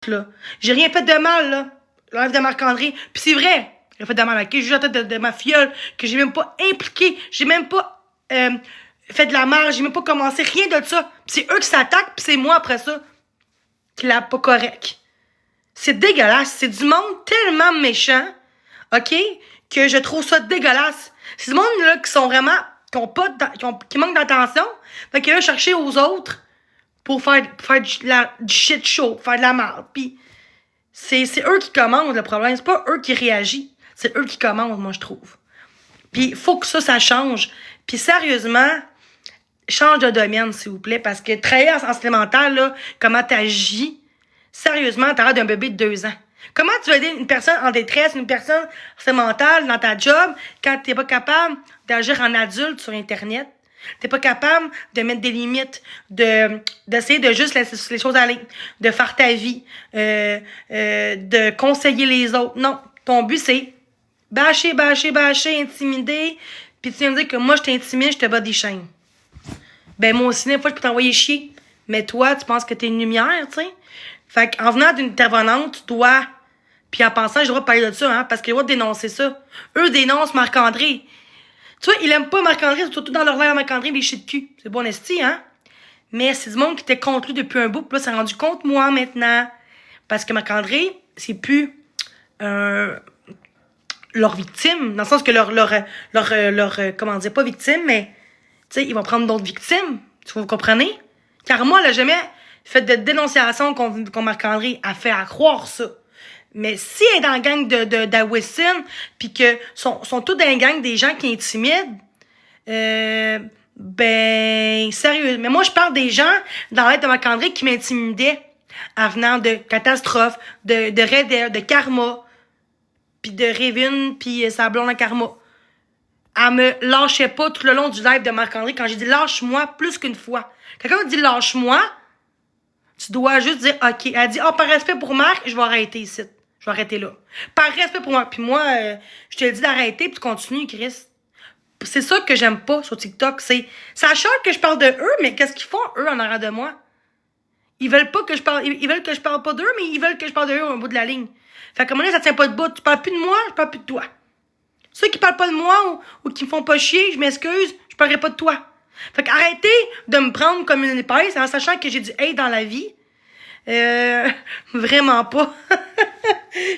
là. J'ai rien fait de mal, là. Le live de Marc-André. Puis c'est vrai. J'ai fait de mal, ok? J'ai juste la tête de ma filleule, que j'ai même pas impliqué. J'ai même pas fait de la marge. J'ai même pas commencé. Rien de ça. Puis c'est eux qui s'attaquent, puis c'est moi après ça qui l'a pas correct. C'est dégueulasse. C'est du monde tellement méchant, ok? Que je trouve ça dégueulasse. C'est du monde, là, qui sont vraiment... qui manquent d'attention. Fait que là, chercher aux autres pour faire du shit show, faire de la merde. Puis c'est eux qui commandent le problème. C'est pas eux qui réagissent. C'est eux qui commandent, moi, je trouve. Puis il faut que ça change. Puis sérieusement, change de domaine, s'il vous plaît, parce que travailler en santé mentale, là, comment t'agis, sérieusement, t'as l'air d'un bébé de 2 ans. Comment tu vas aider une personne en détresse, une personne en santé mentale dans ta job, quand t'es pas capable d'agir en adulte sur Internet? T'es pas capable de mettre des limites, d'essayer de juste laisser les choses aller, de faire ta vie, de conseiller les autres. Non, ton but, c'est bâcher, intimider, puis tu viens me dire que moi, je t'intimide, je te bats des chaînes. Ben, moi aussi, des fois, je peux t'envoyer chier. Mais toi, tu penses que t'es une lumière, tu sais? Fait qu'en venant d'une intervenante, tu dois... Puis en pensant, j'ai le droit de parler de ça, hein, parce qu'ils ont le droit de dénoncer ça. Eux dénoncent Marc-André. Tu vois, ils aiment pas Marc-André, surtout dans leur l'air Marc-André, les shit de cul. C'est bon esti, hein? Mais c'est du monde qui était contre lui depuis un bout, puis là, c'est rendu contre moi maintenant. Parce que Marc-André, c'est plus leur victime, dans le sens que leur comment dire, pas victime, mais, tu sais, ils vont prendre d'autres victimes. Vous comprenez? Car moi, elle a jamais fait de dénonciation contre Marc-André, a fait à croire ça. Mais si elle est dans la gang d'Awesson, pis que sont tous dans la gang des gens qui intimident, ben, sérieux. Mais moi, je parle des gens dans l'aide de Marc-André qui m'intimidaient, en venant de Catastrophe, de Redel, de Karma, pis de Révin, pis sa blonde à Karma. Elle me lâchait pas tout le long du live de Marc-André quand j'ai dit lâche-moi plus qu'une fois. Quelqu'un me dit lâche-moi, tu dois juste dire ok. Elle dit par respect pour Marc, je vais arrêter ici. Je vais arrêter là. Par respect pour moi. Puis moi, je te dis d'arrêter puis tu continues, Chris. C'est ça que j'aime pas sur TikTok. Ça choque que je parle de eux, mais qu'est-ce qu'ils font, eux, en arrière de moi? Ils veulent pas que je parle. Ils veulent que je parle pas d'eux, mais ils veulent que je parle de eux au bout de la ligne. Fait qu'à un moment donné, ça tient pas de bout. Tu parles plus de moi, je parle plus de toi. Ceux qui parlent pas de moi ou qui me font pas chier, je m'excuse, je parlerai pas de toi. Fait qu'arrêtez de me prendre comme une épaisse en sachant que j'ai du hate dans la vie. Vraiment pas.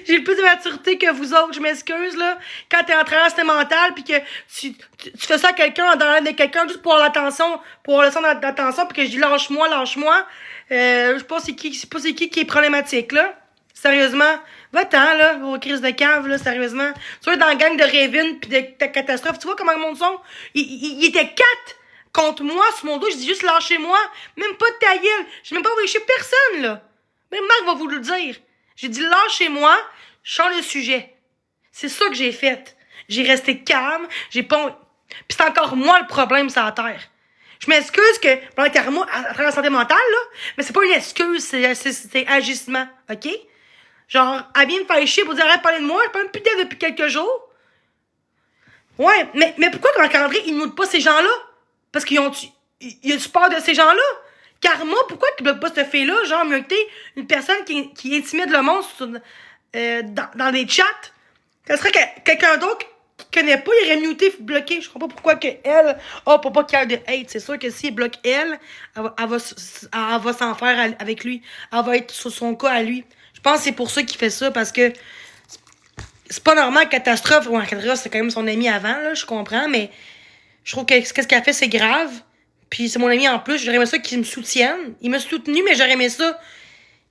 J'ai plus de maturité que vous autres, je m'excuse, là. Quand t'es en transe mentale pis que tu fais ça à quelqu'un, dans l'aide de quelqu'un, juste pour avoir l'attention, pour avoir le son d'attention pis que je dis lâche-moi. Je sais pas c'est qui est problématique, là. Sérieusement. Va-t'en, là, aux crises de cave, là, sérieusement. Tu vois, dans la gang de Révin pis de Catastrophe, tu vois comment le monde sont? Il était 4 contre moi sur mon dos, je dis juste lâchez-moi. Même pas de ta gueule. J'ai même pas envoyé chez personne, là. Même Marc va vous le dire. J'ai dit lâchez-moi, change le sujet. C'est ça que j'ai fait. J'ai resté calme, j'ai pas... Pis c'est encore moi le problème sur la terre. Je m'excuse que pendant Karma, à travers la santé mentale, là, mais c'est pas une excuse, c'est agissement, ok? Genre, elle vient me faire chier pour dire arrête de parler de moi, je parle même plus d'elle depuis quelques jours. Ouais, mais pourquoi Marc-André, il n'oute pas ces gens-là? Parce qu'il a du peur de ces gens-là? Karma, pourquoi qu'il bloque pas cette fille-là? Genre, mieux que une personne qui intimide le monde dans des chats. Ça serait quelqu'un d'autre qui connaît pas, il aurait muté, bloqué. Je comprends pas pourquoi que elle, pour pas qu'il y ait de hate. C'est sûr que s'il bloque elle va s'en faire avec lui. Elle va être sur son cas à lui. Je pense que c'est pour ça qu'il fait ça, parce que c'est pas normal, Catastrophe. Ouais, Catastrophe, c'est quand même son ami avant, là, je comprends, mais je trouve que ce qu'elle fait, c'est grave. Puis c'est mon ami en plus, j'aurais aimé ça qu'il me soutienne. Il m'a soutenu, mais j'aurais aimé ça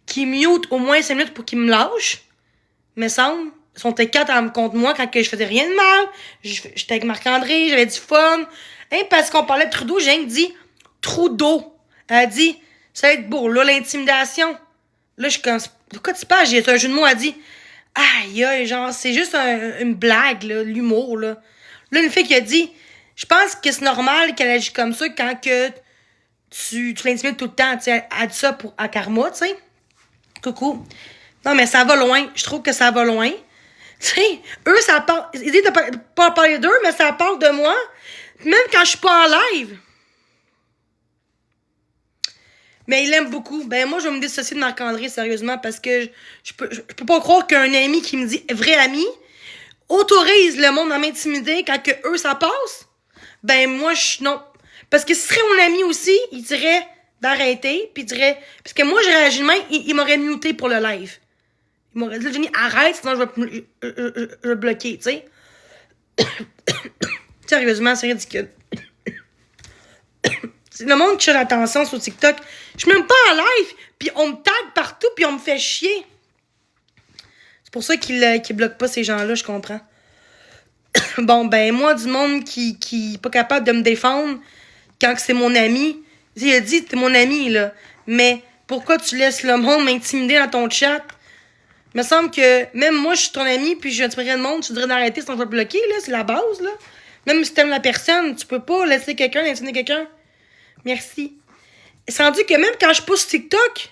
qu'il mute au moins 5 minutes pour qu'il me lâche. Mais semble, ils sont 4 contre moi quand que je faisais rien de mal. J'étais avec Marc-André, j'avais du fun. Hein, parce qu'on parlait de Trudeau, j'ai dit Trudeau. Elle a dit, ça va être beau, là, l'intimidation. Là, je suis comme, de quoi tu parles? J'ai un jeu de mots, elle a dit, aïe, genre, c'est juste une blague, là, l'humour, là. Là, une fille qui a dit, je pense que c'est normal qu'elle agisse comme ça quand que tu l'intimides tout le temps. Tu sais, elle dit ça à Karma, tu sais. Coucou. Non, mais ça va loin. Je trouve que ça va loin. Tu sais, eux, ça parle... Ils disent de pas parler d'eux, mais ça parle de moi. Même quand je suis pas en live. Mais il l'aime beaucoup. Ben, moi, je vais me dissocier de Marc-André, sérieusement, parce que je peux pas croire qu'un ami qui me dit vrai ami autorise le monde à m'intimider quand que eux, ça passe. Ben, moi, non. Parce que si ce serait mon ami aussi, il dirait d'arrêter, puis il dirait... Parce que moi, j'ai réagi de même, il m'aurait muté pour le live. Il m'aurait dit, Jenny, arrête, sinon je vais bloquer, tu sais. Sérieusement, c'est ridicule. Le monde qui cherche l'attention sur TikTok, je suis même pas en live, puis on me tag partout, puis on me fait chier. C'est pour ça qu'il bloque pas ces gens-là, je comprends. Bon, ben, moi, du monde qui est pas capable de me défendre quand c'est mon ami, il a dit, t'es mon ami, là, mais pourquoi tu laisses le monde m'intimider dans ton chat? Il me semble que même moi, je suis ton ami, puis je t'aimerais le monde, tu devrais d'arrêter sinon je vais te bloquer, là, c'est la base, là. Même si t'aimes la personne, tu peux pas laisser quelqu'un intimider quelqu'un. Merci. C'est rendu que même quand je pousse TikTok,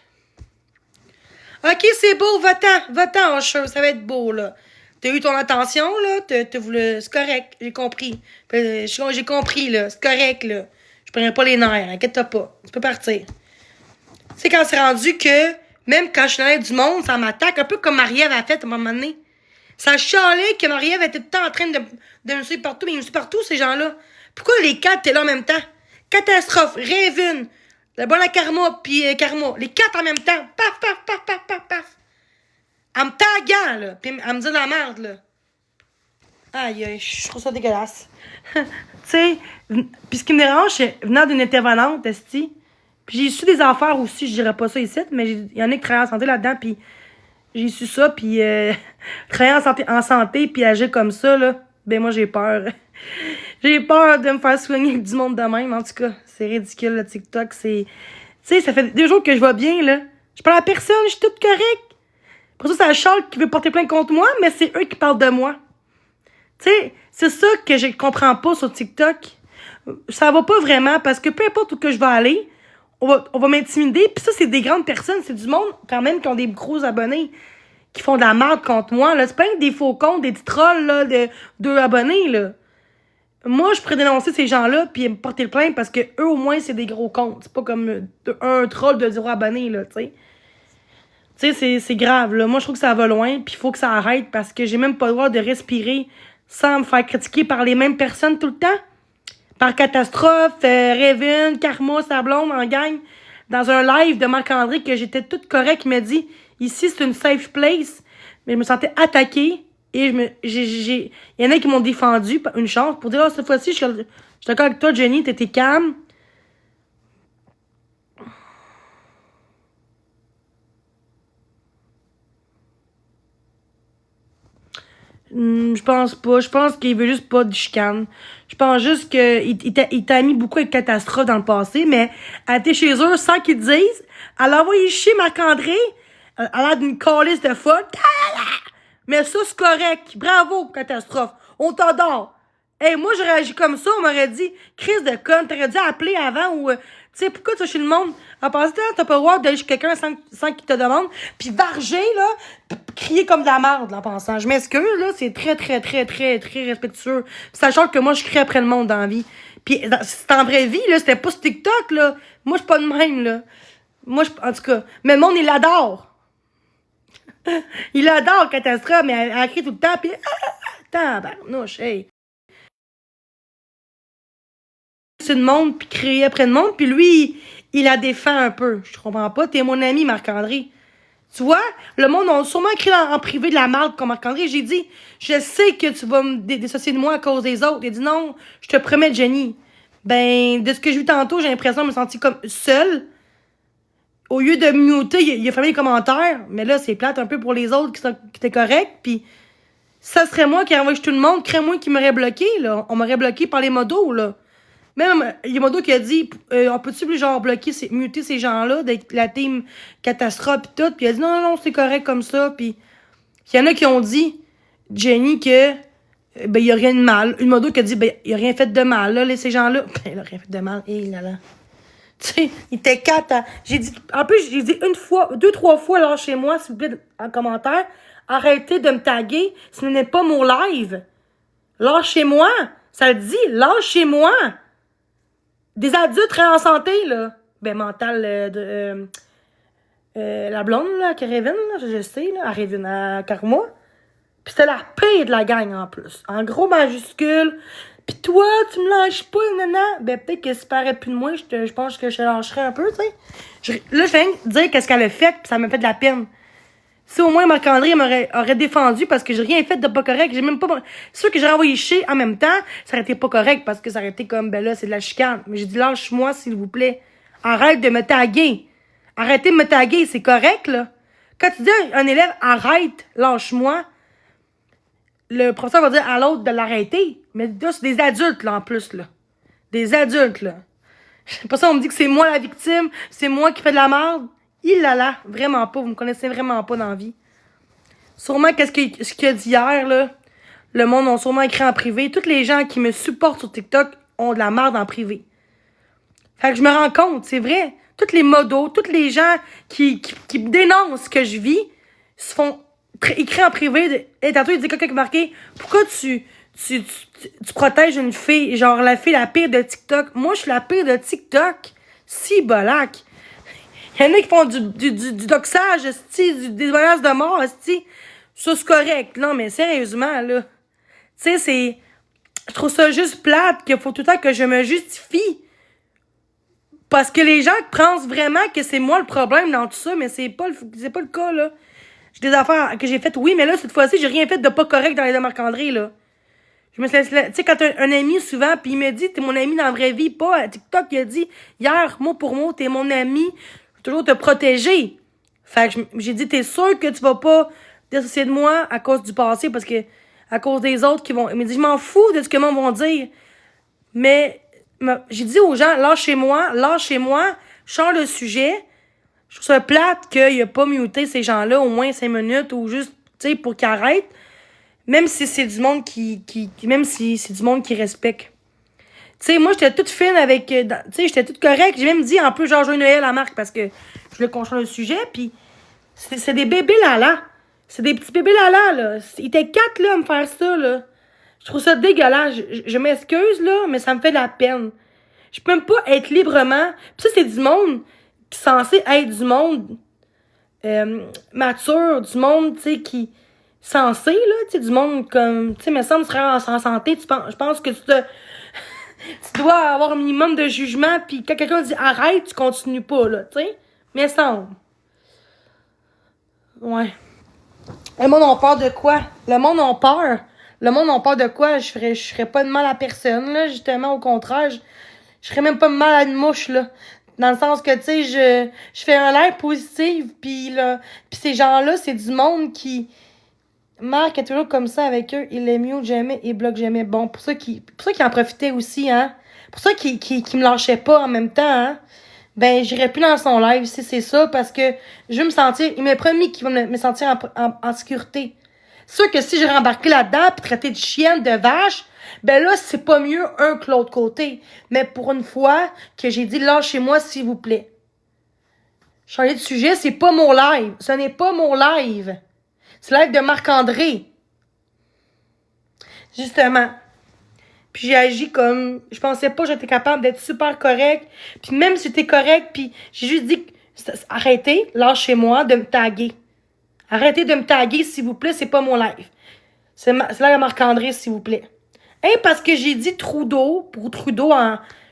ok, c'est beau, va-t'en, Usher, ça va être beau, là. T'as eu ton attention, là, t'as voulu, c'est correct, j'ai compris. J'ai compris, là, c'est correct, là. Je prendrai pas les nerfs, inquiète-toi pas, tu peux partir. Tu sais, quand c'est rendu que, même quand je suis dans l'aide du monde, ça m'attaque, un peu comme Marie-Ève a fait à un moment donné. Ça chialait que Marie-Ève était tout le temps en train de me suivre partout, mais ils me suivent partout, ces gens-là. Pourquoi les quatre étaient là en même temps? Catastrophe, Raven, la bonne à Karma, puis Karma. Les quatre en même temps. Paf, paf, paf, paf, paf, paf. En me taguant, là. Puis elle me dit de la merde, là. Aïe, aïe, je trouve ça dégueulasse. Tu sais, puis ce qui me dérange, c'est venant d'une intervenante, esti. Puis j'ai su des affaires aussi, je dirais pas ça ici, mais il y en a qui travaillent en santé là-dedans, puis j'ai su ça, puis travailler en santé, puis agir comme ça, là, ben moi j'ai peur. J'ai peur de me faire soigner avec du monde de même, en tout cas. C'est ridicule, le TikTok, c'est... Tu sais, ça fait 2 jours que je vais bien, là. Je parle à personne, je suis toute correcte. Pour ça, c'est la Charles qui veut porter plainte contre moi, mais c'est eux qui parlent de moi. Tu sais, c'est ça que je comprends pas sur TikTok. Ça va pas vraiment, parce que peu importe où que je vais aller, on va m'intimider. Puis ça, c'est des grandes personnes, c'est du monde, quand même, qui ont des gros abonnés, qui font de la merde contre moi, là. C'est pas des faux comptes, des petits trolls, là, de 2 abonnés, là. Moi, je pourrais dénoncer ces gens-là puis me porter le plainte parce que eux au moins, c'est des gros comptes. C'est pas comme un troll de 0 abonnés, là, tu sais. Tu sais, c'est grave, là. Moi, je trouve que ça va loin puis il faut que ça arrête parce que j'ai même pas le droit de respirer sans me faire critiquer par les mêmes personnes tout le temps. Par Catastrophe, Raven, Karma, Sablon, en gang. Dans un live de Marc-André que j'étais toute correcte, il m'a dit « Ici, c'est une safe place. » Mais je me sentais attaquée. Et il y en a qui m'ont défendu, une chance, pour dire, oh, cette fois-ci, je suis d'accord avec toi, Jenny, t'étais calme. Je pense pas. Je pense qu'il veut juste pas de chicane. Je pense juste qu'il t'a mis beaucoup avec Catastrophe dans le passé, mais elle était chez eux sans qu'ils disent. Elle a envoyé chier Marc-André. Elle a l'air d'une calice de folle. Mais ça, c'est correct. Bravo, Catastrophe. On t'adore. Hey, moi, j'aurais agi comme ça. On m'aurait dit, crise de conne, t'aurais dû appeler avant ou, tu sais, pourquoi tu vas chez le monde? En passant, t'as pas le droit d'aller chez quelqu'un sans qu'il te demande. Puis varger, là, crier comme de la merde, là, en pensant. Je m'excuse, là, c'est très, très, très, très, très respectueux. Sachant que moi, je crie après le monde dans la vie. Puis, c'est en vraie vie, là, c'était pas sur TikTok, là. Moi, je suis pas de même, là. Moi, en tout cas, mais le monde, il l'adore. Il adore Catastrophe, mais elle crie tout le temps, pis tabarnouche, hey. C'est le monde, puis crier après le monde, puis lui, il la défend un peu. Je comprends pas, t'es mon ami, Marc-André. Tu vois, le monde a sûrement écrit en privé de la merde comme Marc-André. J'ai dit, je sais que tu vas me dissocier de moi à cause des autres. Il a dit non, je te promets, Jenny. Ben, de ce que j'ai vu tantôt, j'ai l'impression de me sentir comme seule. Au lieu de me muter, il a fermé les commentaires. Mais là, c'est plate un peu pour les autres qui étaient corrects. Puis, ça serait moi qui aurais envoyé tout le monde. Crée-moi qui m'aurait bloqué, là. On m'aurait bloqué par les modos, là. Même, il y a modo qui a dit, on peut-tu plus, genre, muter ces gens-là, de la team Catastrophe pis tout. Puis il a dit, non, non, non, c'est correct comme ça. Puis, il y en a qui ont dit, Jenny, que, ben, il y a rien de mal. Une modo qui a dit, ben, il y a rien fait de mal, là, ces gens-là. Ben, il a rien fait de mal. Et là, là. Tu sais, il était 4 J'ai dit, en plus, j'ai dit 2-3 fois, là, chez moi, s'il vous plaît, en commentaire, arrêtez de me taguer, ce n'est pas mon live. Lâchez-moi. Ça le dit, lâchez-moi. Des adultes très en santé, là. Ben, mentale la blonde, là, qui Raven, là, je sais, là, à Raven, à Karma. Pis c'était la pire de la gang, en plus. En gros majuscule. Pis toi, tu me lâches pas, nana. Ben, peut-être que si tu paraît plus de moi, je pense que je te lâcherais un peu, tu sais. Là, je viens de dire qu'est-ce qu'elle a fait, pis ça m'a fait de la peine. Si au moins Marc-André m'aurait défendu parce que j'ai rien fait de pas correct, j'ai même pas. C'est sûr que j'ai envoyé chier en même temps, ça aurait été pas correct parce que ça aurait été comme, ben là, c'est de la chicane. Mais j'ai dit, lâche-moi, s'il vous plaît. Arrête de me taguer. Arrêtez de me taguer, c'est correct, là. Quand tu dis à un élève, arrête, lâche-moi, le professeur va dire à l'autre de l'arrêter. Mais là, c'est des adultes, là, en plus, là. Des adultes, là. C'est pas ça, on me dit que c'est moi la victime, c'est moi qui fais de la merde. Il là, vraiment pas, vous me connaissez vraiment pas dans la vie. Sûrement, ce qu'il a dit hier, là, le monde a sûrement écrit en privé. Tous les gens qui me supportent sur TikTok ont de la merde en privé. Fait que je me rends compte, c'est vrai. Tous les modos, tous les gens qui dénoncent ce que je vis, se font écrire en privé. Et tantôt, il dit quelqu'un qui marqué, pourquoi tu protèges une fille, genre la fille la pire de TikTok. Moi, je suis la pire de TikTok. Si, bolac. Il y en a qui font du doxage, des menaces de mort, ça c'est correct. Non, mais sérieusement, là. Tu sais, c'est. Je trouve ça juste plate qu'il faut tout le temps que je me justifie. Parce que les gens pensent vraiment que c'est moi le problème dans tout ça, mais c'est pas le cas, là. J'ai des affaires que j'ai faites, oui, mais là, cette fois-ci, j'ai rien fait de pas correct dans les de Marc-André, là. Je me suis laissé, tu sais, quand un ami, souvent, puis il me dit, t'es mon ami dans la vraie vie, pas à TikTok, il a dit, hier, mot pour mot, t'es mon ami, je vais toujours te protéger. Fait que j'ai dit, t'es sûr que tu vas pas dissocier de moi à cause du passé, parce que, à cause des autres qui vont, il me dit, je m'en fous de ce que les gens vont dire. Mais, j'ai dit aux gens, lâchez-moi, change le sujet. Je trouve ça plate qu'il a pas muté ces gens-là au moins 5 minutes ou juste, tu sais, pour qu'ils arrêtent. Même si c'est du monde même si c'est du monde qui respecte. Tu sais, moi, j'étais toute fine avec, tu sais, j'étais toute correcte. J'ai même dit, en plus, genre, joyeux Noël à Marc parce que je voulais qu'on change le sujet, puis c'est des bébés là. C'est des petits bébés là. Ils étaient 4, là, à me faire ça, là. Je trouve ça dégueulasse. Je m'excuse, là, mais ça me fait de la peine. Je peux même pas être librement. Puis ça, c'est du monde qui est censé être du monde mature, du monde, tu sais, qui censé, là, tu sais, du monde comme, tu sais, me semble, serait en santé, je pense que tu dois avoir un minimum de jugement, puis quand quelqu'un dit arrête, tu continues pas, là, tu sais, mais semble. Ouais. Le monde a peur de quoi? Le monde a peur. Le monde a peur de quoi? Je ferais pas de mal à personne, là, justement, au contraire, je ferais même pas de mal à une mouche, là. Dans le sens que, tu sais, je fais un l'air positif, puis ces gens-là, c'est du monde qui... Marc est toujours comme ça avec eux. Il est mute jamais et bloque jamais. Bon, pour ça qu'il en profitait aussi, hein. Pour ça qu'il me lâchait pas en même temps, hein. Ben, j'irais plus dans son live si c'est ça, parce que je veux me sentir... Il m'a promis qu'il va me sentir en sécurité. C'est sûr que si j'ai rembarqué là-dedans pis traité de chienne, de vache, ben là, c'est pas mieux un que l'autre côté. Mais pour une fois que j'ai dit, lâchez-moi, s'il vous plaît. Changer de sujet, c'est pas mon live. Ce n'est pas mon live. C'est le live de Marc-André. Justement. Puis j'ai agi comme... Je pensais pas que j'étais capable d'être super correct. Puis même si t'es correct, puis j'ai juste dit... Arrêtez, lâchez-moi de me taguer. Arrêtez de me taguer, s'il vous plaît, c'est pas mon live. C'est live de Marc-André, s'il vous plaît. Hein, parce que j'ai dit Trudeau, pour Trudeau,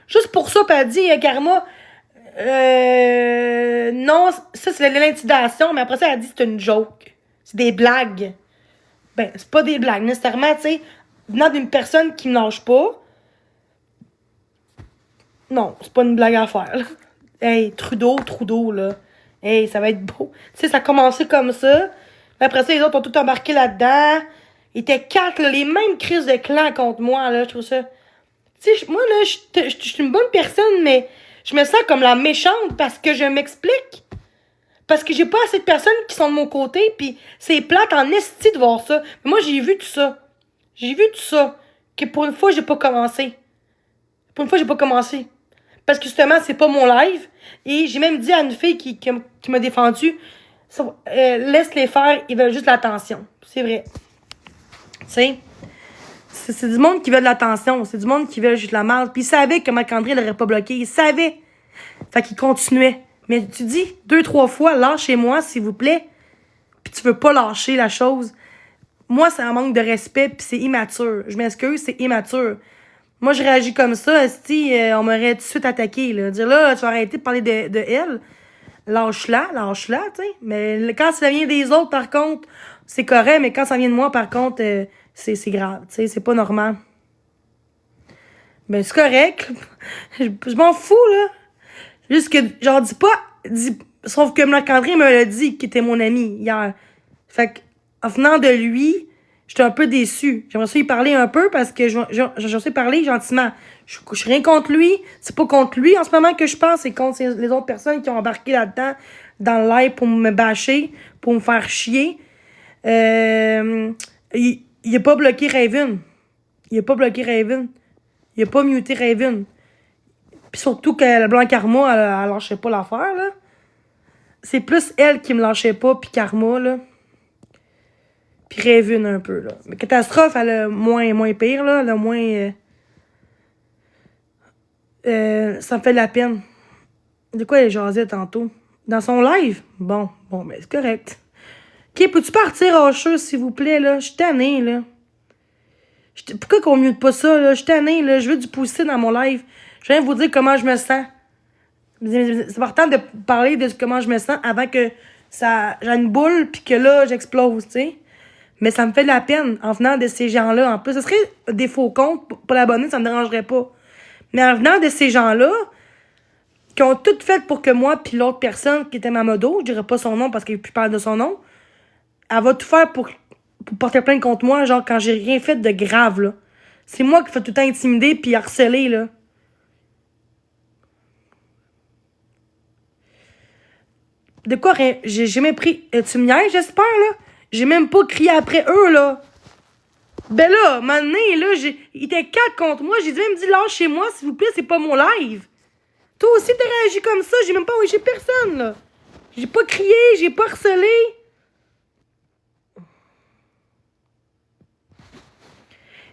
juste pour ça, puis elle dit, Karma... non, ça c'est de l'intimidation, mais après ça, elle dit c'est une joke. C'est des blagues. Ben, c'est pas des blagues, nécessairement, tu sais. Venant d'une personne qui me lâche pas. Non, c'est pas une blague à faire, là. Hey, Trudeau, là. Hey, ça va être beau. Tu sais, ça a commencé comme ça. Après ça, les autres ont tout embarqué là-dedans. Ils étaient 4, là, les mêmes crises de clan contre moi, là. Je trouve ça. Tu sais, moi, là, je suis une bonne personne, mais je me sens comme la méchante parce que je m'explique. Parce que j'ai pas assez de personnes qui sont de mon côté, pis c'est plate en esti de voir ça. Mais moi, j'ai vu tout ça. Que pour une fois, j'ai pas commencé. Parce que justement, c'est pas mon live. Et j'ai même dit à une fille qui m'a défendu, laisse-les faire, ils veulent juste l'attention. C'est vrai. Tu sais, c'est du monde qui veut de l'attention. C'est du monde qui veut juste la merde. Puis il savait que Marc-André l'aurait pas bloqué. Il savait. Fait qu'il continuait. Mais tu dis 2-3 fois, lâchez-moi, s'il vous plaît. Puis tu veux pas lâcher la chose. Moi, c'est un manque de respect, puis c'est immature. Je m'excuse, c'est immature. Moi, je réagis comme ça, si on m'aurait tout de suite attaqué, là. Dire là, tu vas arrêter de parler de elle. Lâche-la, tu sais. Mais quand ça vient des autres, par contre, c'est correct, mais quand ça vient de moi, par contre, c'est grave, tu sais, c'est pas normal. Ben, c'est correct. Je m'en fous, là. Juste que, genre, sauf que Marc-André me l'a dit, qu'il était mon ami, hier. Fait que, en venant de lui, j'étais un peu déçue. J'aimerais ça lui parler un peu parce que j'en sais parler gentiment. Je suis rien contre lui. C'est pas contre lui en ce moment que je pense, c'est contre les autres personnes qui ont embarqué là-dedans, dans le live pour me bâcher, pour me faire chier. Il a pas bloqué Raven. Il a pas bloqué Raven. Il a pas muté Raven. Puis surtout que la Blanc Karma, elle lâchait pas l'affaire, là. C'est plus elle qui me lâchait pas, puis Karma, là. Puis Raven un peu, là. Mais Catastrophe, elle a moins pire, là. Elle a moins... ça me fait de la peine. De quoi elle jasait tantôt? Dans son live? Bon, ben c'est correct. Ok, peux-tu partir en cheveux, s'il vous plaît, là? Je suis tannée, là. Pourquoi qu'on mute pas ça, là? Je suis tannée, là. Je veux du poussé dans mon live. Je viens vous dire comment je me sens. C'est important de parler de comment je me sens avant que j'ai une boule puis que là, j'explose, tu sais. Mais ça me fait de la peine en venant de ces gens-là. En plus, ce serait des faux comptes pour l'abonner, ça me dérangerait pas. Mais en venant de ces gens-là, qui ont tout fait pour que moi puis l'autre personne qui était ma modo, je dirais pas son nom parce qu'il plus parler de son nom, elle va tout faire pour porter plainte contre moi, genre quand j'ai rien fait de grave, là. C'est moi qui fais tout le temps intimider puis harceler, là. De quoi j'ai jamais pris... Tu me niaises, j'espère, là? J'ai même pas crié après eux, là. Ben là, maintenant, là, il était 4 contre moi. J'ai même dit, lâchez-moi, s'il vous plaît, c'est pas mon live. Toi aussi, t'as réagi comme ça. J'ai même pas envoyé personne, là. J'ai pas crié, j'ai pas harcelé.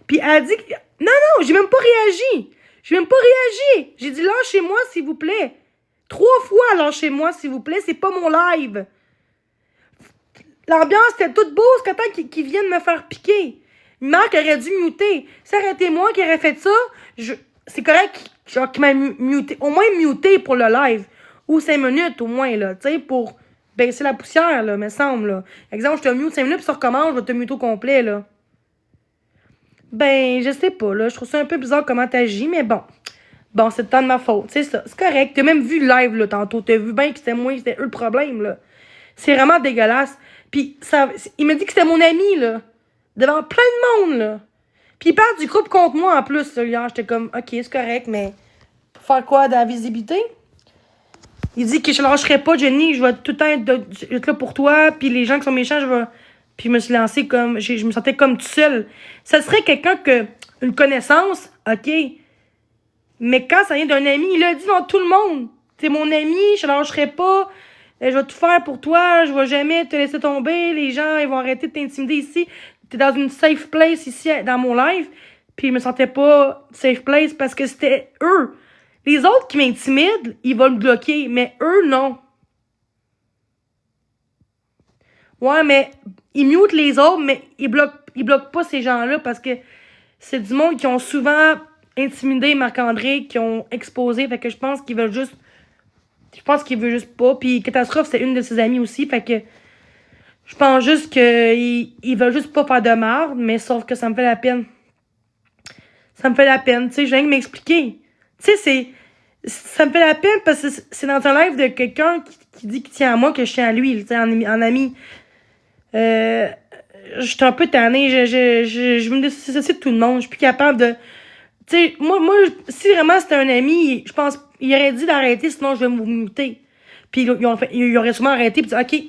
Puis elle a dit que... Non, j'ai même pas réagi. J'ai même pas réagi. J'ai dit, lâchez-moi, s'il vous plaît. 3 fois, lâchez-moi, s'il vous plaît. C'est pas mon live. L'ambiance était toute beau jusqu'à temps qu'ils viennent me faire piquer. Marc aurait dû muter. Si ça aurait été moi qui aurais fait ça, c'est correct genre qu'il m'a muté. Au moins muté pour le live. Ou 5 minutes au moins, là. Tu sais, pour baisser la poussière, là, me semble, là. Exemple, je te mute 5 minutes puis ça recommence, je vais te muter au complet, là. Ben, je sais pas, là. Je trouve ça un peu bizarre comment t'agis, mais bon. Bon, c'est le temps de ma faute, c'est ça. C'est correct. T'as même vu le live, là, tantôt. T'as vu bien que c'était moi, c'était eux le problème, là. C'est vraiment dégueulasse. Puis, il m'a dit que c'était mon ami, là. Devant plein de monde, là. Puis, il parle du groupe contre moi, en plus, là, hier. J'étais comme, OK, c'est correct, mais pour faire quoi, de la visibilité? Il dit que je lâcherai pas, Jenny. Je vais tout le temps être là pour toi. Puis, les gens qui sont méchants, je vais... Puis, je me suis lancée comme... Je me sentais comme toute seule. Ça serait quelqu'un que... Une connaissance, OK. Mais quand ça vient d'un ami, il l'a dit devant tout le monde. T'es mon ami, je lâcherai pas. Je vais tout faire pour toi, je vais jamais te laisser tomber, les gens ils vont arrêter de t'intimider ici. T'es dans une safe place ici dans mon live, puis je me sentais pas safe place parce que c'était eux. Les autres qui m'intimident, ils vont me bloquer, mais eux non. Ouais, mais ils mutent les autres, mais ils bloquent pas ces gens-là parce que c'est du monde qui ont souvent intimidé Marc-André, qui ont exposé, fait que je pense qu'ils veulent juste... Je pense qu'il veut juste pas. Puis Catastrophe, c'est une de ses amies aussi. Fait que je pense juste qu'ils veulent juste pas faire de marde. Mais sauf que ça me fait la peine. Ça me fait la peine. Tu sais, je viens de m'expliquer. Tu sais, ça me fait la peine parce que c'est dans un live de quelqu'un qui dit qu'il tient à moi que je tiens à lui. Tu sais, en ami. J'étais un peu tannée. Je me dissocie de tout le monde. Je suis plus capable de... Tu sais, moi, si vraiment c'était un ami, je pense, il aurait dit d'arrêter, sinon je vais me muter. Puis il aurait sûrement arrêté, puis dit, OK,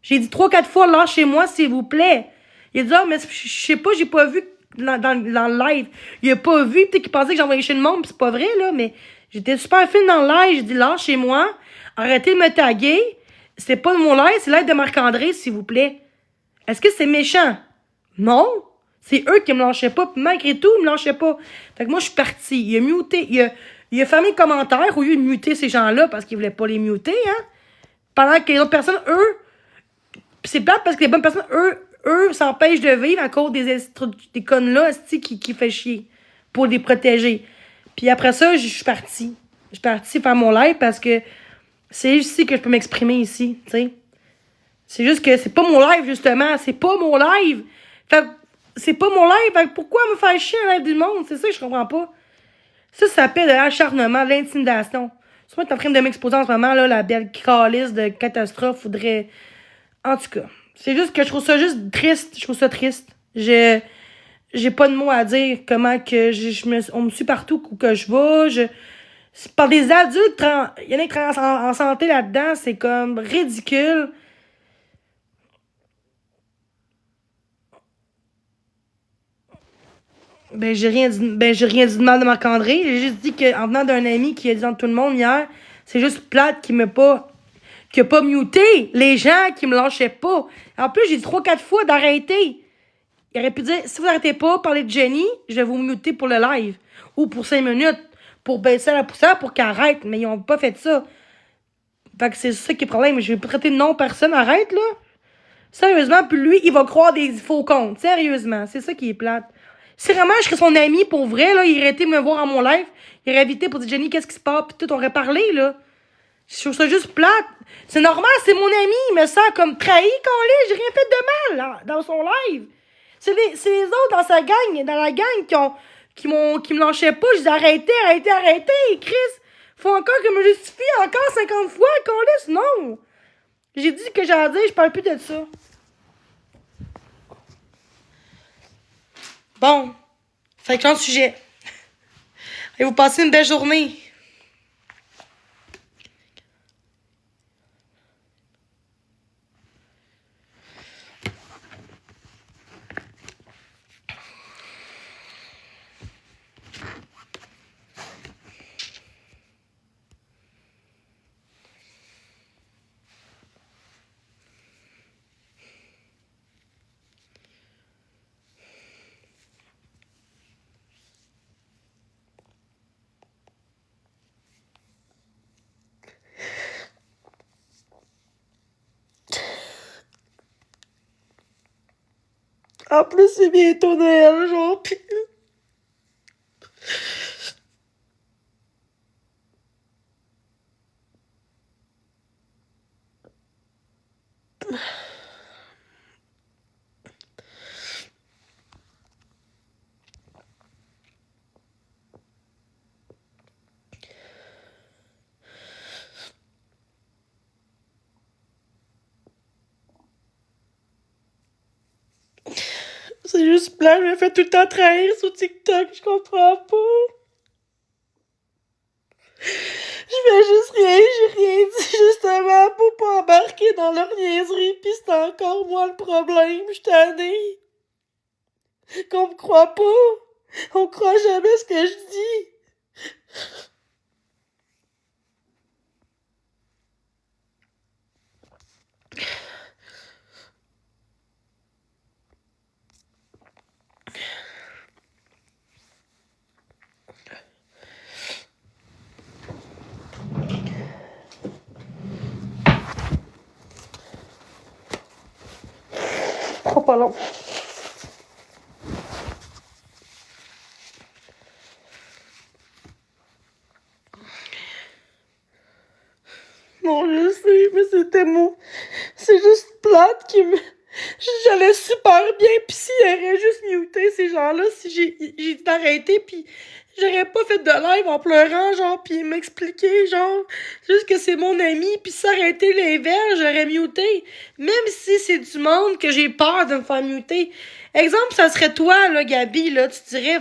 j'ai dit 3-4 fois, lâchez-moi, s'il vous plaît. Il a dit, ah, mais je sais pas, j'ai pas vu dans le live. Il a pas vu, peut-être qu'il pensait que j'envoyais chez le monde, puis c'est pas vrai, là, mais j'étais super fine dans le live, j'ai dit, lâchez-moi, arrêtez de me taguer. C'est pas mon live, c'est l'aide de Marc-André, s'il vous plaît. Est-ce que c'est méchant? Non. C'est eux qui me lâchaient pas, puis malgré tout, ils me lâchaient pas. Fait que moi, je suis partie. Il a Il a fermé les commentaires au lieu de muter ces gens-là parce qu'il voulait pas les muter, hein. Pendant que les autres personnes, eux, c'est plate parce que les bonnes personnes, eux s'empêchent de vivre à cause des connes-là, qui fait chier pour les protéger. Puis après ça, je suis partie. Je suis partie faire mon live parce que c'est ici que je peux m'exprimer ici, tu sais. C'est juste que c'est pas mon live, justement. C'est pas mon live. Fait que c'est pas mon live. Fait que pourquoi me faire chier un live du monde? C'est ça que je comprends pas. Ça s'appelle de l'acharnement, de l'intimidation. Si moi, t'es en train de m'exposer en ce moment, là, la belle calice de catastrophe, faudrait... En tout cas, c'est juste que je trouve ça juste triste. Je trouve ça triste. J'ai pas de mots à dire comment que on me suit partout où que je vais. Par des adultes, il y en a qui travaillent en santé là-dedans, c'est comme ridicule. J'ai rien dit de mal de Marc-André. J'ai juste dit qu'en venant d'un ami qui a dit dans tout le monde hier, c'est juste plate qui a pas muté les gens qui me lâchaient pas. En plus, j'ai dit 3-4 fois d'arrêter. Il aurait pu dire, si vous arrêtez pas, parler de Jenny, je vais vous muter pour le live. Ou pour 5 minutes. Pour baisser la poussière, pour qu'elle arrête. Mais ils ont pas fait ça. Fait que c'est ça qui est le problème. Je vais traiter de non personne, arrête, là. Sérieusement, puis lui, il va croire des faux comptes. Sérieusement, c'est ça qui est plate. Si vraiment je serais son ami pour vrai, là, il aurait été me voir à mon live, il aurait invité pour dire Jenny, qu'est-ce qui se passe, pis tout, on aurait parlé, là. Je trouve ça juste plate. C'est normal, c'est mon ami, il me sent comme trahi, j'ai rien fait de mal, là, dans son live. C'est les autres dans dans la gang qui me lâchaient pas, je dis arrêtez, Chris. Faut encore que je me justifie encore 50 fois, câlisse, non. J'ai dit ce que j'ai à dire, je parle plus de ça. Bon, fait que le sujet. Et vous passez une belle journée. En plus, c'est bientôt Noël, genre, pis... C'est juste plat, je me fais tout le temps trahir sur TikTok, je comprends pas. Je fais juste rien, j'ai rien dit justement pour pas embarquer dans leur niaiserie, pis c'est encore moi le problème, je t'en ai. Qu'on me croit pas. On croit jamais ce que je dis. Trop pas long. Non, je sais, mais c'était mon... C'est juste plate qui me... J'allais super bien, pis s'il aurait juste muté ces gens-là, si j'ai dit d'arrêter, pis j'aurais pas fait de live en pleurant, genre, pis m'expliquer, genre, juste que c'est mon ami, pis s'arrêter les verres, j'aurais muté. Même si c'est du monde que j'ai peur de me faire muter. Exemple, ça serait toi, là, Gabi, là, tu dirais...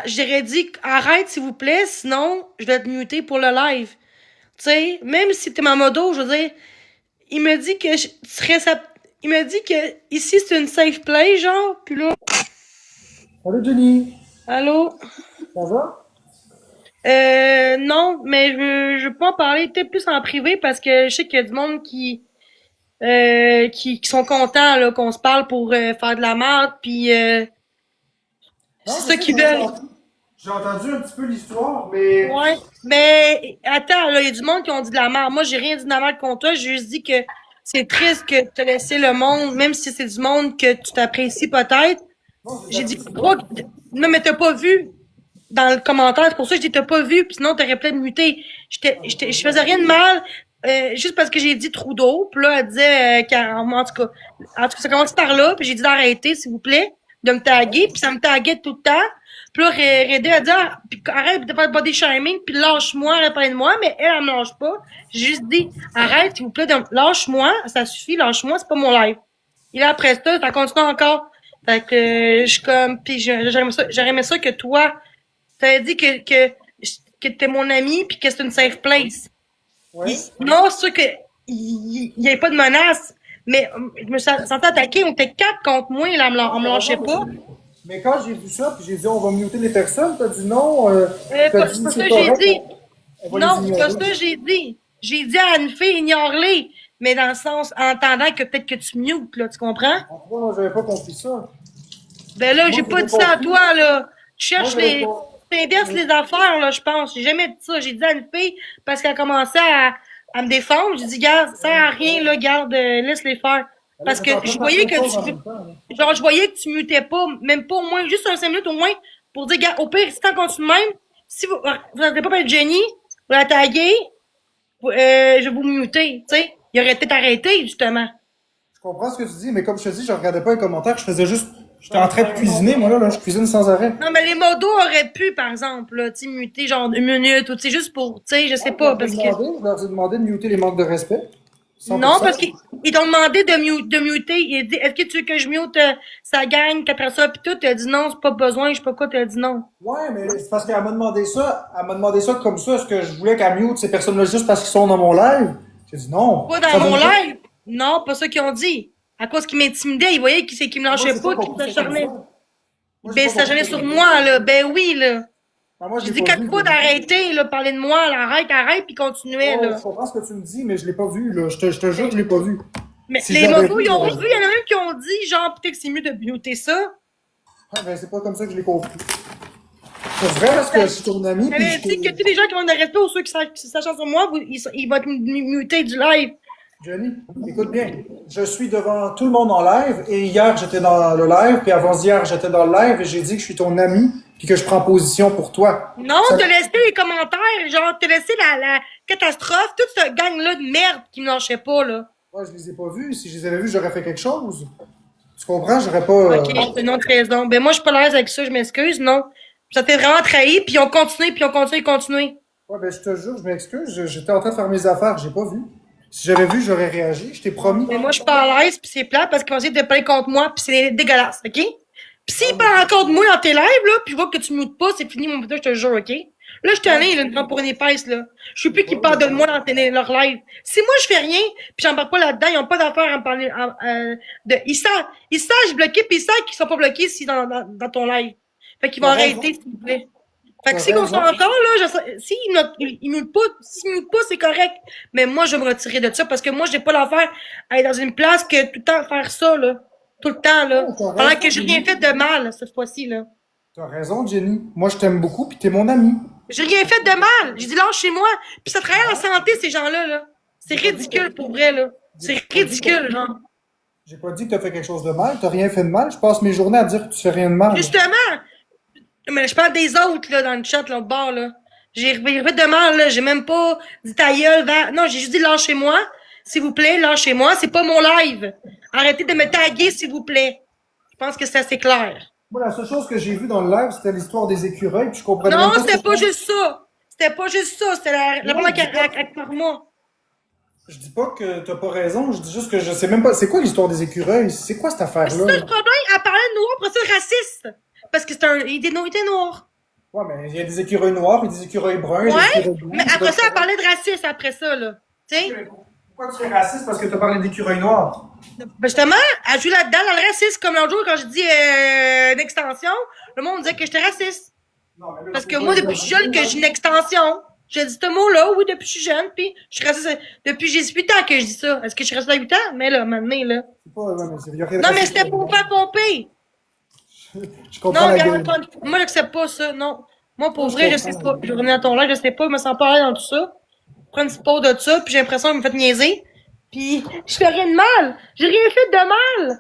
J'aurais dit, arrête, s'il vous plaît, sinon, je vais te muter pour le live. Tu sais, même si t'es ma modo, je veux dire, il me dit que il me dit que ici c'est une safe place, genre, puis là. Salut Jenny, Allô? ça va? Non, mais je veux pas en parler, peut-être plus en privé parce que je sais qu'il y a du monde qui sont contents, là, qu'on se parle pour faire de la merde, puis Non, c'est je ça sais, qu'ils veulent. J'ai entendu un petit peu l'histoire, mais Ouais. Mais attends, là, il y a du monde qui ont dit de la merde. Moi, j'ai rien dit de la merde contre toi. J'ai juste dit que c'est triste que tu as laissé le monde, même si c'est du monde que tu t'apprécies peut-être. non, J'ai dit, crois que... Non, mais t'as pas vu dans le commentaire. C'est pour ça que je dis t'as pas vu, puis sinon t'aurais peut-être muté. Je faisais rien de mal, juste parce que j'ai dit Trudeau. Puis là, elle disait, en tout cas, ça commence par là. Puis j'ai dit d'arrêter, s'il vous plaît, de me taguer. Puis ça me taguait tout le temps. Puis là, Redé a dit, puis arrête de faire le body shaming, puis lâche-moi, de moi. Mais elle, elle me lâche pas. J'ai juste dit, arrête, s'il vous plaît, lâche-moi. Ça suffit, lâche-moi, c'est pas mon live. Et là, après ça continue encore. Fait que je suis comme, puis j'aurais aimé ça que toi, t'avais dit que t'es mon ami puis que c'est une safe place. ouais. Non, c'est sûr que il y avait pas de menace, mais je me sentais attaquée. On était quatre contre moi, là, on me lâchait pas. Mais quand j'ai vu ça, puis j'ai dit on va muter les personnes, t'as dit non, t'as C'est dit pas ça c'est que j'ai correct, dit. on va Non, les c'est pas ignorer. ça que j'ai dit. J'ai dit à une fille, ignore-les. Mais dans le sens, en entendant que peut-être que tu mutes, là, tu comprends? En tout cas, moi, j'avais pas compris ça. Ben là, Moi, j'ai pas j'avais dit ça à compris. toi, là. Tu Moi, cherches j'avais les... pas. Tu inverses les affaires, là, je pense. J'ai jamais dit ça. J'ai dit à une fille, parce qu'elle commençait à me défendre, j'ai dit, garde, ça sert à rien, là, garde, laisse-les faire. Là, Parce t'es que en train je de faire voyais plein de que choses en tu... même temps. Là. Genre, je voyais que tu mutais pas, même pas au moins, juste un 5 minutes au moins, pour dire, gars, au pire, si t'en continues de même, si vous n'arrêtez pas avec Jenny, vous la taguez, je vais vous muter, tu sais. Il aurait peut-être arrêté, justement. Je comprends ce que tu dis, mais comme je te dis, je regardais pas les commentaires, je faisais juste. J'étais en train de cuisiner, moi là, je cuisine sans arrêt. Non, mais les modos auraient pu, par exemple, là, tu sais, muter genre 1 minute, ou tu sais, juste pour, tu sais, je sais pas, parce que... Je leur ai demandé de muter les manques de respect. Non, 100%. parce qu'ils t'ont demandé de muter. Il dit, est-ce que tu veux que je mute sa gang, qu'après ça, pis tout, t'as dit non, c'est pas besoin, je sais pas quoi, t'as dit non. Ouais, mais c'est parce qu'elle m'a demandé ça. Elle m'a demandé ça comme ça. Est-ce que je voulais qu'elle mute ces personnes-là juste parce qu'ils sont dans mon live? J'ai dit non. Pas dans Ça mon donne pas- live. Non, pas ça qu'ils ont dit. À cause qu'ils m'intimidaient, ils voyaient qu'ils me Moi, lâchaient j'ai pas, pas qu'ils compris ça comme s'acharnaient. ça. Moi, j'ai Ben, pas ça compris s'acharnait ça sur comme ça. moi, là. Ben oui, là. Ah, moi, je J'ai l'ai dit pas 4 vu. fois d'arrêter, là, parler de moi, là. Arrête, puis continuait, Oh, là. je comprends ce que tu me dis, mais je l'ai pas vu, là. Je te jure que je l'ai pas vu. Mais Si les j'avais motos, vu, ils ont j'aurais- vu, il y en a même qui ont dit, genre, peut-être que c'est mieux de muter ça. Ah, ben, c'est pas comme ça que je l'ai compris. C'est vrai, parce que je suis ton ami, puis J'avais dit que tous les gens qui ont de respect ou ceux qui sachent sur moi, ils vont être mutés du live. Johnny, écoute bien. Je suis devant tout le monde en live, et hier, j'étais dans le live, puis avant-hier, j'étais dans le live, et j'ai dit que je suis ton ami, puis que je prends position pour toi. Non, Ça- t'as laissé les commentaires, genre, t'as laissé la catastrophe, toute cette gang-là de merde qui me lâchait pas, là. Ouais, je les ai pas vus. Si je les avais vus, j'aurais fait quelque chose. Tu comprends? J'aurais pas. Ok, c'est une autre raison. Ben, moi, je suis pas à l'aise avec ça, je m'excuse, non. Ça t'est vraiment trahi, puis ils ont continué, continué. Ouais, ben, je te jure, je m'excuse. J'étais en train de faire mes affaires, j'ai pas vu. Si j'avais vu, j'aurais réagi. Je t'ai promis. Mais moi, je suis pas à l'aise, puis c'est plat parce qu'ils vont essayer de parler contre moi, puis c'est dégueulasse, ok? Puis s'ils parlent encore de moi dans tes lives, là, puis je vois que tu mutes pas, c'est fini mon vidéo, je te jure, ok? Là, je t'en ai, là, une pour une épaisse, là. Je sais plus qu'ils parlent de moi dans leur live. Si moi, je fais rien, puis j'en parle pas là-dedans, ils ont pas d'affaire à me parler, de, ils savent, je bloqué, puis ils savent qu'ils sont pas bloqués si dans ton live. Fait qu'ils vont T'as arrêter, raison. s'il vous plaît. Fait que T'as si on sont raison. encore, là, s'ils mutent pas, c'est correct. Mais moi, je vais me retirer de ça parce que moi, j'ai pas l'affaire à être dans une place que tout le temps faire ça, là. Tout le temps, là. Oh, t'as Pendant raison, que j'ai rien fait de mal, cette fois-ci, là. T'as raison, Jenny. Moi, je t'aime beaucoup, puis t'es mon ami. J'ai rien fait de mal. J'ai dit lâche chez moi. Puis ça travaille en santé, ces gens-là, là. C'est ridicule pour vrai, là. C'est ridicule, genre. J'ai pas dit que t'as fait quelque chose de mal. T'as rien fait de mal. Je passe mes journées à dire que tu fais rien de mal. Justement. Mais je parle des autres, là, dans le chat, là, au bord, là. J'ai rien fait de mal, là. J'ai même pas dit ta gueule, non, j'ai juste dit lâchez-moi. S'il vous plaît, lâchez-moi. C'est pas mon live. Arrêtez de me taguer, s'il vous plaît. Je pense que c'est assez clair. Moi, la seule chose que j'ai vue dans le live, c'était l'histoire des écureuils, puis je comprenais Non, même pas. c'était pas juste ça. C'était pas juste ça. C'était la première qui par moi. Je dis pas que t'as pas raison, je dis juste que je sais même pas. C'est quoi l'histoire des écureuils? C'est quoi cette C'est ça affaire-là? le problème. Elle parlait de noir, après ça, raciste. Parce que il était noir. Ouais, mais il y a des écureuils noirs et des écureuils bruns. des Ouais, écureuils bleus, mais c'est après ça, elle pas- parlait de racisme après ça, là. Tu sais? Pourquoi tu es raciste parce que t'as parlé d'écureuils noirs? Ben justement, elle joue là-dedans, dans le racisme. Comme l'autre jour, quand je dis une extension, le monde disait que j'étais raciste. Non, mais là, Parce c'est que pas moi, une depuis que je suis jeune, que j'ai une extension. J'ai dit ce mot-là, oui, depuis que je suis jeune, puis je suis raciste. Depuis j'ai 18 ans que je dis ça. Est-ce que je suis raciste à 8 ans? Mais là, maintenant, là. C'est pas, ouais, mais y a rien de Non, mais raciste c'était pour me là-dedans. faire pomper. Je comprends Non, la regarde, gueule. moi, j'accepte pas ça, non. Moi, pour Moi, je vrai, je sais comprends. pas. Je revenais à ton live, je sais pas, je me sens pas à l'aise dans tout ça. Prendre une petite pause de ça, puis j'ai l'impression que vous me faites niaiser. Puis, je fais rien de mal. J'ai rien fait de mal.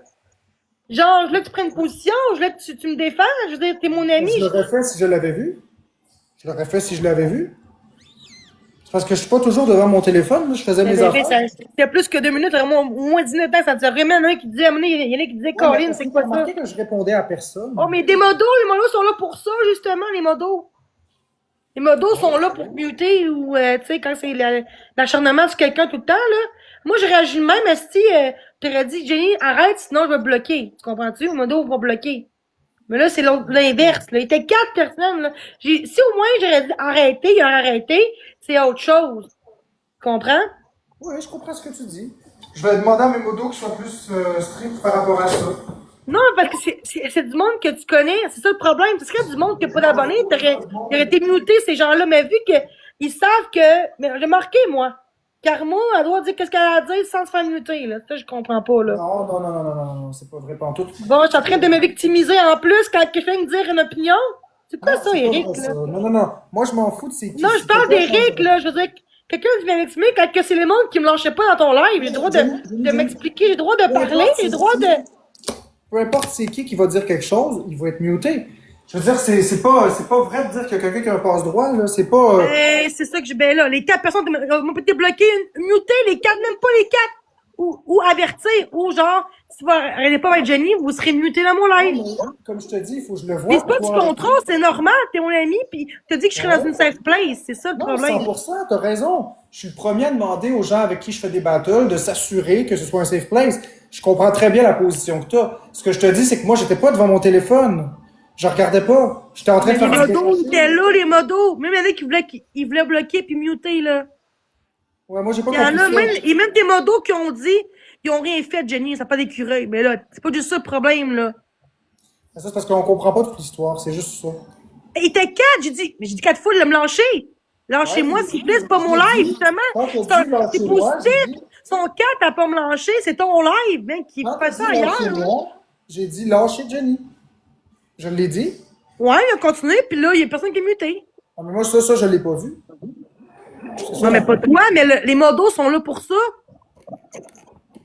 Genre, je voulais que tu prennes une position, je voulais que tu me défends. Je veux dire, t'es mon ami. Je l'aurais fait si je l'avais vu. Je l'aurais fait si je l'avais vu. C'est parce que je suis pas toujours devant mon téléphone, là, je faisais mes Bébé, affaires. c'était plus que 2 minutes, vraiment, au moins 10 minutes, ça te vraiment un qui disait, à un moment donné, il y en a qui disait, Ouais, mais Colin, est-ce c'est que tu as quoi ça? remarqué que je répondais à Oh, personne? mais les modos sont là pour ça, justement, les modos. Les modos sont là pour muter ou, tu sais, quand c'est l'acharnement sur quelqu'un tout le temps, là. Moi, je réagis de même, si t'aurais dit, Jenny, arrête, sinon je vais bloquer. Tu comprends-tu? Le modo va bloquer. Mais là, c'est l'inverse, là. Il était 4 personnes, là. Si au moins j'aurais dit arrêter, il aurait arrêté, c'est autre chose. Tu comprends? Oui, je comprends ce que tu dis. Je vais demander à mes modos qu'ils soient plus stricts par rapport à ça. Non, parce que c'est du monde que tu connais. C'est ça le problème. C'est qu'il y a du monde qui n'a pas d'abonnés. Il aurait été muté, ces gens-là. Mais vu qu'ils savent que. Mais j'ai marqué, moi. Karma, elle doit dire qu'est-ce qu'elle a à dire sans se faire muter, là. Ça, je comprends pas, là. Non, non, non, non, non, non, non, c'est pas vrai, pas en tout. Bon, je suis en train de me victimiser en plus quand quelqu'un me dire une opinion. C'est quoi Non, ça, c'est pas Eric, vrai, là? ça. Non, non, non. Moi, je m'en fous de c'est qui. Non, je Si parle quelqu'un pense d'Eric, là. Je veux dire, quelqu'un qui vient m'exprimer quand que c'est les mondes qui me lâchaient pas dans ton live. J'ai le droit de m'expliquer, j'ai le droit de peu parler, importe j'ai le c'est droit qui, de. peu importe c'est qui va dire quelque chose, il va être muté. Je veux dire, c'est pas vrai de dire qu'il y a quelqu'un qui a un passe-droit, là. C'est pas. Ben, c'est ça que je. Ben là, les 4 personnes m'ont été bloquées, mutées, les 4, même pas les 4. Ou avertir, ou genre, si vous arrêtez pas avec Jenny, vous serez muté dans mon live. Comme je te dis, il faut que je le Pis vois c'est pour pas du pouvoir. contrôle, c'est normal, t'es mon ami, pis t'as dit que je serais dans une safe place, c'est ça le Non, problème. 100%, t'as raison. Je suis le premier à demander aux gens avec qui je fais des battles de s'assurer que ce soit un safe place. Je comprends très bien la position que t'as. Ce que je te dis, c'est que moi, j'étais pas devant mon téléphone. Je regardais pas. J'étais en train de Les faire modos, ils étaient là, les modos. Même il y en a qui voulaient bloquer puis muter, là. Ouais, moi, j'ai pas Il y en compris a, ça. même des modos qui ont dit, ils ont rien fait, Jenny, ça n'a pas d'écureuil. Mais là, c'est pas juste ça le problème, là. Ça, c'est parce qu'on comprend pas toute l'histoire. C'est juste ça. Il était 4, j'ai dit 4 fois de me lâcher. Lâchez-moi, s'il vous plaît, c'est pas mon live, justement. Quand t'as dit C'est lâchez-moi, positif. j'ai dit, Son 4 à pas me lâcher, c'est ton live, mec, qui quand fait t'as ça dit ailleurs. lâchez-moi, j'ai dit lâchez Jenny. Je l'ai dit. Ouais, il a continué, puis là, il y a personne qui est muté. Ah, mais moi, ça, je l'ai pas vu. C'est ça, Non, mais la- pas toi, mais les modos sont là pour ça.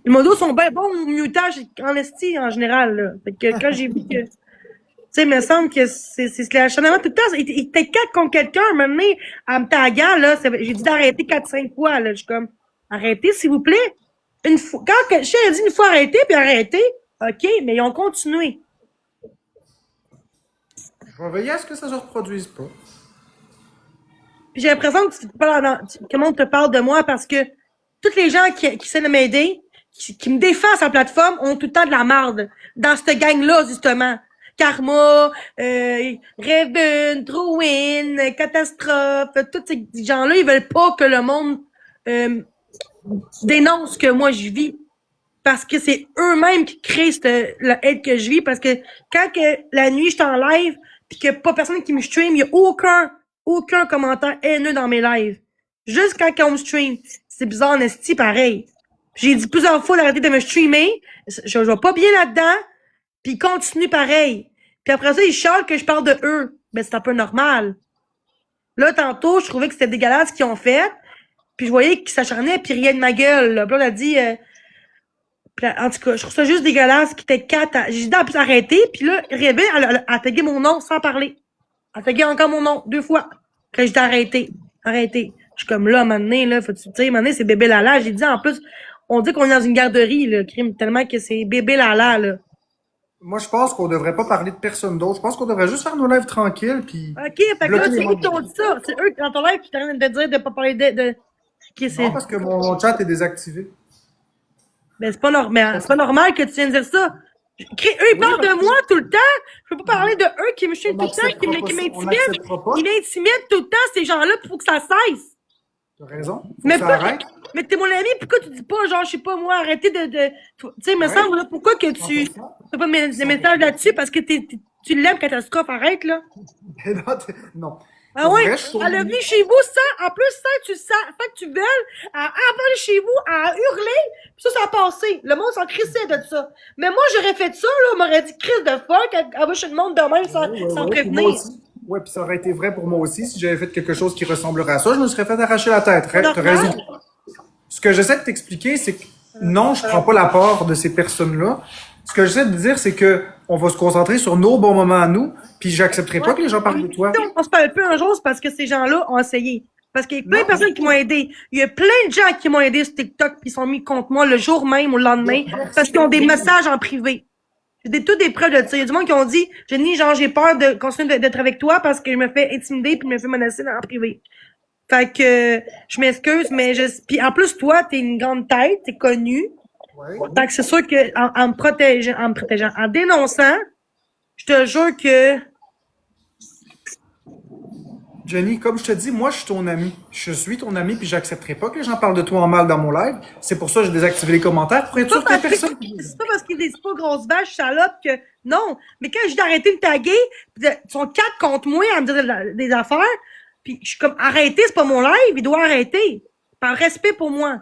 Les modos sont bien bons au mutage en esti, en général, là. Fait que quand j'ai vu que. Tu sais, il me semble que c'est l'acharnement tout le temps. Il était 4 contre quelqu'un, un moment donné, en me taguant, là. J'ai dit d'arrêter 4-5 fois, là. Je suis comme, arrêtez, s'il vous plaît. Une fois, quand Chien a dit une fois arrêter, puis arrêter, OK, mais ils ont continué. Je vais veiller à ce que ça se reproduise pas. Puis j'ai l'impression que que le monde te parle de moi parce que tous les gens qui essaient de m'aider, qui me défendent sur la plateforme, ont tout le temps de la marde. Dans cette gang-là, justement. Karma, Raven, Drowin, Catastrophe, tous ces gens-là, ils veulent pas que le monde dénonce ce que moi je vis. Parce que c'est eux-mêmes qui créent la haine que je vis. Parce que quand que la nuit, je suis en live, puis qu'il n'y a pas personne qui me stream, il n'y a aucun commentaire haineux dans mes lives. Juste quand on me stream. C'est bizarre, en esti, pareil. J'ai dit plusieurs fois d'arrêter de me streamer. Je vais pas bien là-dedans. Puis ils continuent pareil. Puis après ça, ils chialent que je parle de eux. Ben, c'est un peu normal. Là, tantôt, je trouvais que c'était dégueulasse ce qu'ils ont fait. Puis je voyais qu'ils s'acharnaient, puis riaient de ma gueule. Là. Puis là, on a dit... en tout cas, je trouve ça juste dégueulasse qu'il était 4 J'ai dit en plus arrêter, puis là, Réveil, elle a tagué mon nom sans parler. Elle a tagué encore mon nom 2 fois. Quand j'ai dit arrêter. Je suis comme là, à un moment donné, là, faut-tu dire, à un moment donné, c'est bébé Lala. J'ai dit en plus, on dit qu'on est dans une garderie, là, crime, tellement que c'est bébé Lala, là. Moi, je pense qu'on devrait pas parler de personne d'autre. Je pense qu'on devrait juste faire nos lives tranquilles, puis OK, fait que là, bloquer les c'est eux modes. qui t'ont dit ça. C'est eux, dans ton live, qui t'arrêtent de dire de pas parler de... OK, c'est... Non, parce que mon chat est désactivé. Ben, c'est pas normal. C'est pas normal que tu viennes dire ça. Eux, ils parlent de moi tout le temps. Je peux pas parler de eux qui me chient tout le temps, qui m'intimident. Ils m'intimident tout le temps, ces gens-là, pour que ça cesse. T'as raison. Faut Mais que ça arrête. mais t'es mon ami, pourquoi tu dis pas, genre, je sais pas, moi, arrêtez tu sais, me semble, là, pourquoi que tu fais pas des messages là-dessus parce que tu l'aimes, Catastrophe, arrête, là. Non. Ah Pour ouais, vrai, je suis elle est venue chez vous sans, en plus, sans que tu veuilles, à venir chez vous, à hurler, pis ça a passé. Le monde s'en crissait de ça. Mais moi, j'aurais fait ça, là, on m'aurait dit crise de fuck, elle va chez le monde de même sans puis prévenir. Ouais, puis ça aurait été vrai pour moi aussi si j'avais fait quelque chose qui ressemblerait à ça. Je me serais fait arracher la tête. T'as raison. Ce que j'essaie de t'expliquer, c'est que non, je prends pas la part de ces personnes-là. Ce que j'essaie de dire, c'est que on va se concentrer sur nos bons moments à nous, puis j'accepterai pas que les gens parlent de toi. Si on se parle peu un jour, c'est parce que ces gens-là ont essayé. Parce qu'il y a plein de personnes qui m'ont aidé. Il y a plein de gens qui m'ont aidé sur TikTok puis sont mis contre moi le jour même ou le lendemain parce qu'ils ont des messages en privé. J'ai toutes des preuves de ça. Il y a du monde qui ont dit, Jenny, genre, j'ai peur de continuer d'être avec toi parce que je me fais intimider puis je me fais menacer en privé. Fait que, je m'excuse, mais puis en plus, toi, t'es une grande tête, t'es connue. Ouais. Fait que c'est sûr que, en me protégeant, en dénonçant, je te jure que, Jenny, comme je te dis, moi, je suis ton ami. Je suis ton ami, puis j'accepterai pas que les gens parlent de toi en mal dans mon live. C'est pour ça que j'ai désactivé les commentaires pour être sûr qu'il y a personne. c'est pas parce qu'ils disent pas grosse vache, salope que, non. Mais quand j'ai arrêté de taguer, ils sont 4 contre moi à me dire des affaires, puis je suis comme, arrêtez, c'est pas mon live, il doit arrêter. Par respect pour moi.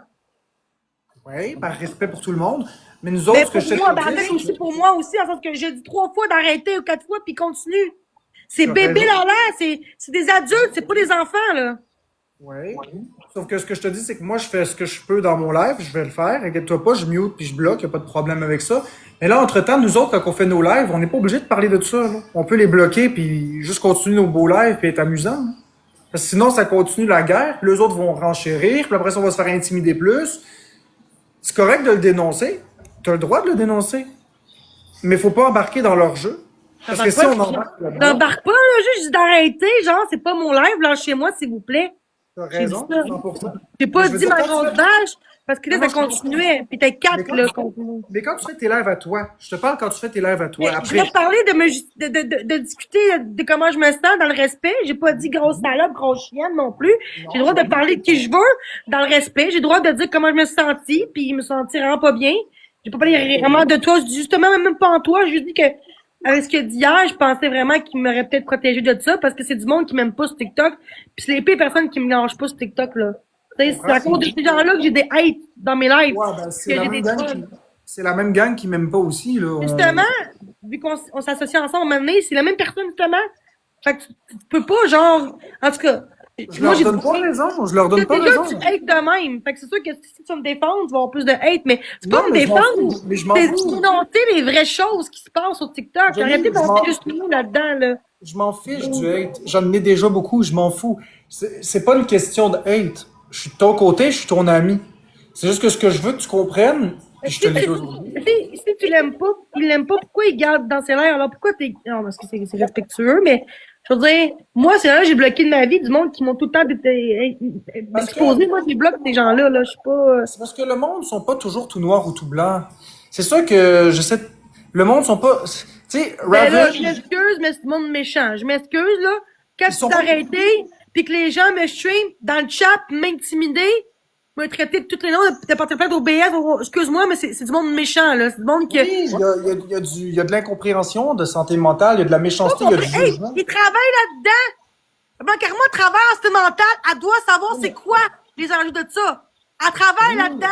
Oui, par respect pour tout le monde. Mais nous autres, Mais ce que je te pour moi, dis, ben, aussi pour moi aussi, en sorte que j'ai dit 3 fois d'arrêter ou 4 fois, puis continue. C'est t'as bébé raison. là, c'est des adultes, c'est pas des enfants, là. Oui. Sauf que ce que je te dis, c'est que moi, je fais ce que je peux dans mon live, je vais le faire. Inquiète-toi pas, je mute puis je bloque, y a pas de problème avec ça. Mais là, entre-temps, nous autres, quand on fait nos lives, on n'est pas obligé de parler de tout ça, là. On peut les bloquer puis juste continuer nos beaux lives puis être amusant, là. Parce que sinon, ça continue la guerre, puis les autres vont renchérir, puis après ça, on va se faire intimider plus. C'est correct de le dénoncer. T'as le droit de le dénoncer. Mais faut pas embarquer dans leur jeu. Parce que si on embarque là-dedans, T'embarques pas, là, juste d'arrêter, genre, c'est pas mon live, lâchez-moi, s'il vous plaît. t'as J'ai dit raison, ça. 100%. J'ai pas Mais je veux dit dire, ma quand tu grosse fais- vache, parce que là, Non, ça non, je comprends. continuait. Puis t'es Mais 4, quand, là, tu... contre nous. Mais quand tu fais tes lives à toi, je te parle quand tu fais tes lives à toi. Mais je Après, vais te parler de discuter de comment je me sens dans le respect. J'ai pas dit grosse salope, grosse chienne non plus. J'ai le droit de parler de qui je veux dans le respect. J'ai le droit de dire comment je me suis sentie, puis il me sentit vraiment pas bien. J'ai pas parlé vraiment de toi, justement, même pas en toi. Je dis que, avec ce qu'il a dit hier, je pensais vraiment qu'il m'aurait peut-être protégé de ça, parce que c'est du monde qui m'aime pas sur TikTok, puis c'est les pires personnes qui me lâchent pas sur TikTok, là. Tu sais, c'est à cause de ces gens-là que j'ai des hates dans mes lives. ouais, ben, c'est Que la j'ai même des gang trolls. c'est la même gang qui m'aime pas aussi, là. Justement, vu qu'on s'associe ensemble maintenant, c'est la même personne, justement. Fait que tu peux pas, genre, en tout cas, Je moi, leur j'ai donne pas raison, je leur donne pas déjà, raison. tu hates de même. Fait que c'est sûr que si tu vas me défendre, tu vas avoir plus de hate, mais c'est pas Non, me mais je m'en défendre. fous, mais je m'en C'est fous. dénoncer les vraies choses qui se passent sur TikTok. Jenny, Arrêtez je m'en- d'enlever juste nous là-dedans, là. Je m'en fiche du hate. J'en ai déjà beaucoup, je m'en fous. C'est pas une question de hate. Je suis de ton côté, je suis ton ami. C'est juste que ce que je veux que tu comprennes, puis je te le dis aujourd'hui. Si tu l'aimes pas, il l'aime pas, pourquoi il garde dans ses lèvres? Alors pourquoi t'es. Non, parce que c'est respectueux, mais je veux dire, moi, c'est là, j'ai bloqué de ma vie du monde qui m'ont tout le temps Parce que exposé. Moi, je bloque ces gens-là, là. Je suis pas. c'est parce que le monde sont pas toujours tout noir ou tout blanc. C'est sûr que j'essaie. Le monde sont pas. Tu sais, Ben là, je Raven, m'excuse, mais c'est du monde méchant. Je m'excuse, là. Quand ils sont tu pas. t'arrêtais, puis que les gens me stream dans le chat, m'intimider, me traiter de toutes les noms, de porter plainte au BS, excuse-moi, mais c'est du monde méchant, là. C'est du monde qui. Oui, il y a de l'incompréhension, de santé mentale, il y a de la méchanceté, il y a du Hey, jugement. il travaille là-dedans! Bancarement travaille en santé mentale, elle doit savoir c'est quoi les enjeux de ça. Elle travaille là-dedans.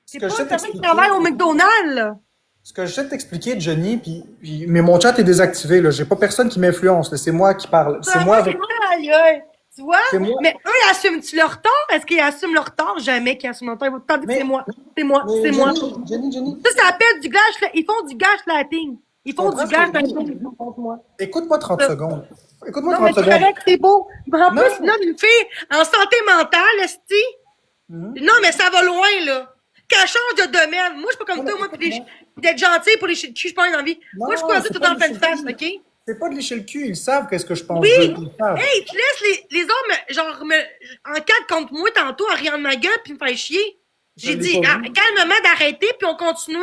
Ce C'est que pas je sais une personne qui t'expliquer, travaille au McDonald's, là. ce que je sais t'expliquer, Jenny, mais mon chat est désactivé, là. J'ai pas personne qui m'influence, là. C'est moi qui parle. C'est moi avec. Aïe, aïe. Tu vois? C'est moi. Mais eux, ils assument-tu leur tort? Est-ce qu'ils assument leur tort? Jamais qu'ils assument leur tort. Ils vont tout le temps dire que Mais, c'est moi. C'est moi. mais C'est moi. Jenny, Ça s'appelle du gage. Ils font du gaslighting. Ils font comprends du ce que je dis? gaslighting contre moi. Écoute-moi 30 Ça. secondes. Écoute-moi Non, mais 30 c'est secondes. correct, c'est beau. En Non. plus, là, une fille en santé mentale, esti. Non, mais ça va loin, là. Qu'elle change de domaine. Moi, je suis pas comme Non, toi, mais moi, puis écoute-moi. d'être gentil pour les qui je pas envie. Non, Moi, je suis pas c'est tout pas dans de pleine lécher face, le cul. OK? C'est pas de lécher le cul, ils savent qu'est-ce que je pense Oui! d'eux, ils savent. Hey, tu laisses les hommes, genre, en cadre contre moi tantôt, en riant de ma gueule, puis me faire chier. J'ai l'ai dit, pas vu. calmement d'arrêter, puis on continue.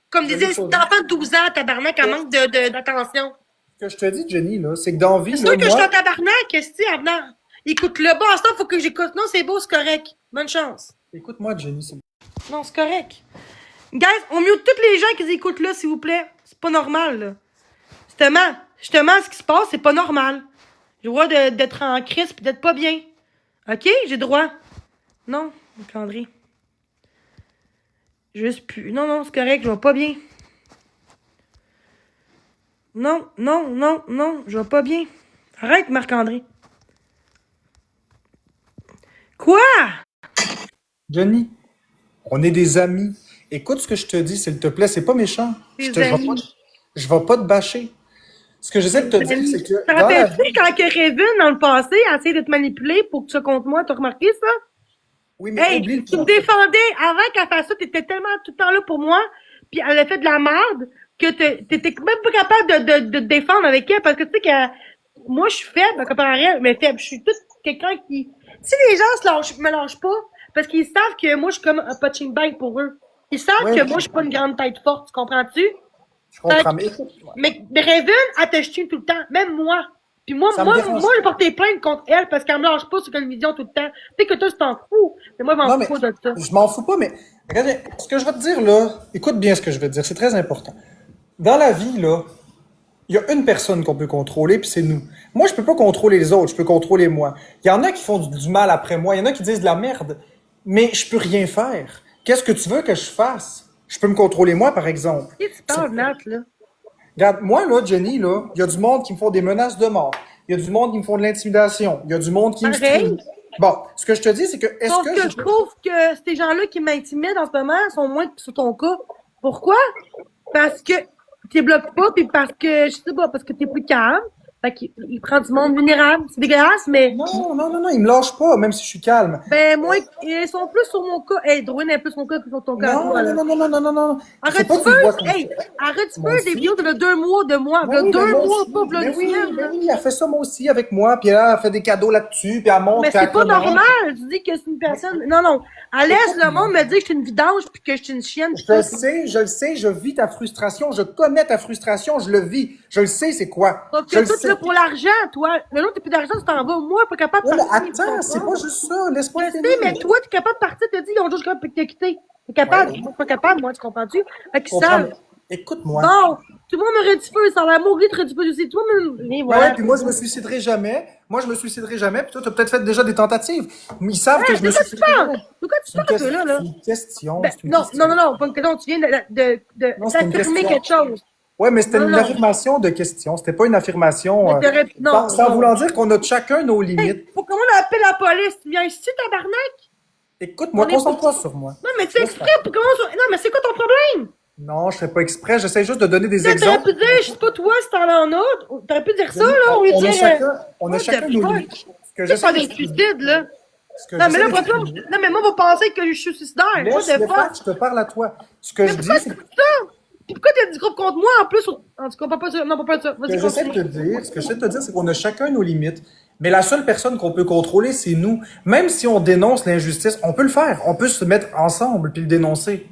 Comme Je des l'ai pas vu. enfants de 12 ans, tabarnak, en manque d'attention. Ce que je te dis, Jenny, là, c'est que dans la vie, C'est là, sûr que je suis moi, en tabarnak, qu'est-ce que c'est, avenant? Écoute-le bas, ça, faut que j'écoute. Non, c'est beau, c'est correct. Bonne chance. écoute-moi, Jenny, c'est Non, c'est correct. Guys, on mute tous les gens qui écoutent là, s'il vous plaît. C'est pas normal, là. Justement, ce qui se passe, c'est pas normal. J'ai le droit d'être en crise pis d'être pas bien. OK? J'ai le droit. Non, André. Juste plus. Non, c'est correct, je vais pas bien. Non, je vais pas bien. Arrête, Marc-André. Quoi? Jenny, on est des amis. Écoute ce que je te dis, s'il te plaît, c'est pas méchant. Des Je amis. je vais pas te bâcher. Ce que j'essaie de te dire, c'est que Te dans la vie, rappelles-tu quand que Raven, dans le passé, a essayé de te manipuler pour que tu sois contre moi? T'as remarqué ça? oui, mais Hey, oublie le tu me passé. défendais avant qu'elle fasse ça, t'étais tellement tout le temps là pour moi, puis elle a fait de la merde que t'étais même pas capable de te défendre avec elle, parce que tu sais que moi je suis faible comparé à elle, mais faible, je suis toute quelqu'un qui... Si les gens me lâchent pas, parce qu'ils savent que moi je suis comme un punching bag pour eux. Ils savent Ouais, que moi je suis pas une grande tête forte, tu comprends-tu? je comprends, mais écoute, Mais Raven, elle te chie tout le temps, même moi. Puis moi, ça me dérange. j'ai porté plainte contre elle parce qu'elle me lâche pas sur télévision tout le temps. Tu sais que toi, tu t'en fous. Mais moi, je Non, m'en mais fous pas de ça. je m'en fous pas, mais regarde, ce que je vais te dire là, écoute bien ce que je vais te dire, c'est très important. Dans la vie, là, il y a une personne qu'on peut contrôler, puis c'est nous. Moi, je peux pas contrôler les autres, je peux contrôler moi. Il y en a qui font du mal après moi, il y en a qui disent de la merde, mais je peux rien faire. Qu'est-ce que tu veux que je fasse? Je peux me contrôler moi, par exemple. Qu'est-ce que tu parles, Nat, là? Regarde, moi, là, Jenny, là, il y a du monde qui me font des menaces de mort. Il y a du monde qui me font de l'intimidation. Il y a du monde qui me Pareil. stream. Bon, ce que je te dis, c'est que, est-ce Sauf que que je trouve que ces gens-là qui m'intimident en ce moment sont moins que sur ton cas. Pourquoi? Parce que tu bloques pas, puis parce que, je sais pas, parce que t'es plus calme. Fait qu'il prend du monde vulnérable. C'est dégueulasse, mais Non, il me lâche pas, même si je suis calme. ben moi, ils sont plus sur mon cas. Hey, Drouin est plus sur mon cas que sur ton cas. Non, Toi, là. non. C'est Arrête pas tu que tu le vois peux, comme hey, ça. arrête tu Moi peux des aussi. vidéos de 2 mois de moi. Ben oui, De ben 2 moi mois, aussi. pas v'là Ben une oui, semaine, là. ben oui, elle fait ça moi aussi avec moi, puis là, elle fait des cadeaux là-dessus, puis elle montre Mais qu'elle c'est pas connaît. normal. Tu dis que c'est une personne. Non. Elle laisse le Écoute-moi. monde me dire que je suis une vidange puis que je suis une chienne. Pis Je le tout. sais, je le sais, je vis ta frustration, je connais ta frustration, je le vis. Je le sais, c'est quoi. Sauf Je que le toi, tu sais. l'as pour l'argent, toi. Le jour, t'as plus d'argent, tu t'en vas. Moi, pas capable de Ouais, mais partir. attends, c'est pas juste ça. Laisse-moi Je sais, finir. mais toi, t'es capable de partir, t'as dit, ils ont juste capable de te quitter. T'es capable. Ouais. Moi, je suis pas capable, moi, tu comprends-tu? Fait Je qu'ils comprends, savent. mais écoute-moi. Bon, tout le monde aurait du feu, ça a l'amour, lui, aurait du feu aussi. Toi, mais Ouais, voilà. puis moi, je me suiciderai jamais. Moi, je me suiciderai jamais. Puis toi, t'as peut-être fait déjà des tentatives. Mais ils savent que je De me quoi tu suiciderai parles? jamais. De quoi tu C'est une, parles, toi, là? c'est une question. Ben, C'est une non, question. pas une question. Tu viens Non, c'est une d'affirmer question. quelque chose. Ouais, mais c'était Non, une non. affirmation de question. C'était pas une affirmation. Mais t'aurais- non, Sans non. vouloir dire qu'on a chacun nos Hey, limites. pour comment on appelle la police? Tu viens ici, tabarnak? Écoute-moi, On est concentre-toi sur moi. Non, mais tu fais Laisse exprès pour comment ça... Non, mais c'est quoi ton problème? Non, je fais pas exprès. J'essaie juste de donner des Là, t'aurais exemples. pu dire, je sais pas toi, si t'en as un autre. T'aurais pu dire ça, là, au lieu de On a dire... chacun, on a what chacun the nos fuck? limites. Ce que C'est j'essaie pas des d'expliquer- suicides, là. ce que Non, mais j'essaie là, pas toi. d'expliquer- Non, mais moi, on va penser que je suis suicidaire. What Laisse the le fuck? faire, je te parle à toi. Ce que je dis, Pourquoi c'est tu dis ça? Puis pourquoi t'as du groupe contre moi, en plus? En tout cas, on parle pas de ça. Non, on parle pas de ça. ce que Vas-y, j'essaie de te continue. dire, ce que j'essaie de te dire, c'est qu'on a chacun nos limites. Mais la seule personne qu'on peut contrôler, c'est nous. Même si on dénonce l'injustice, on peut le faire. On peut se mettre ensemble puis le dénoncer.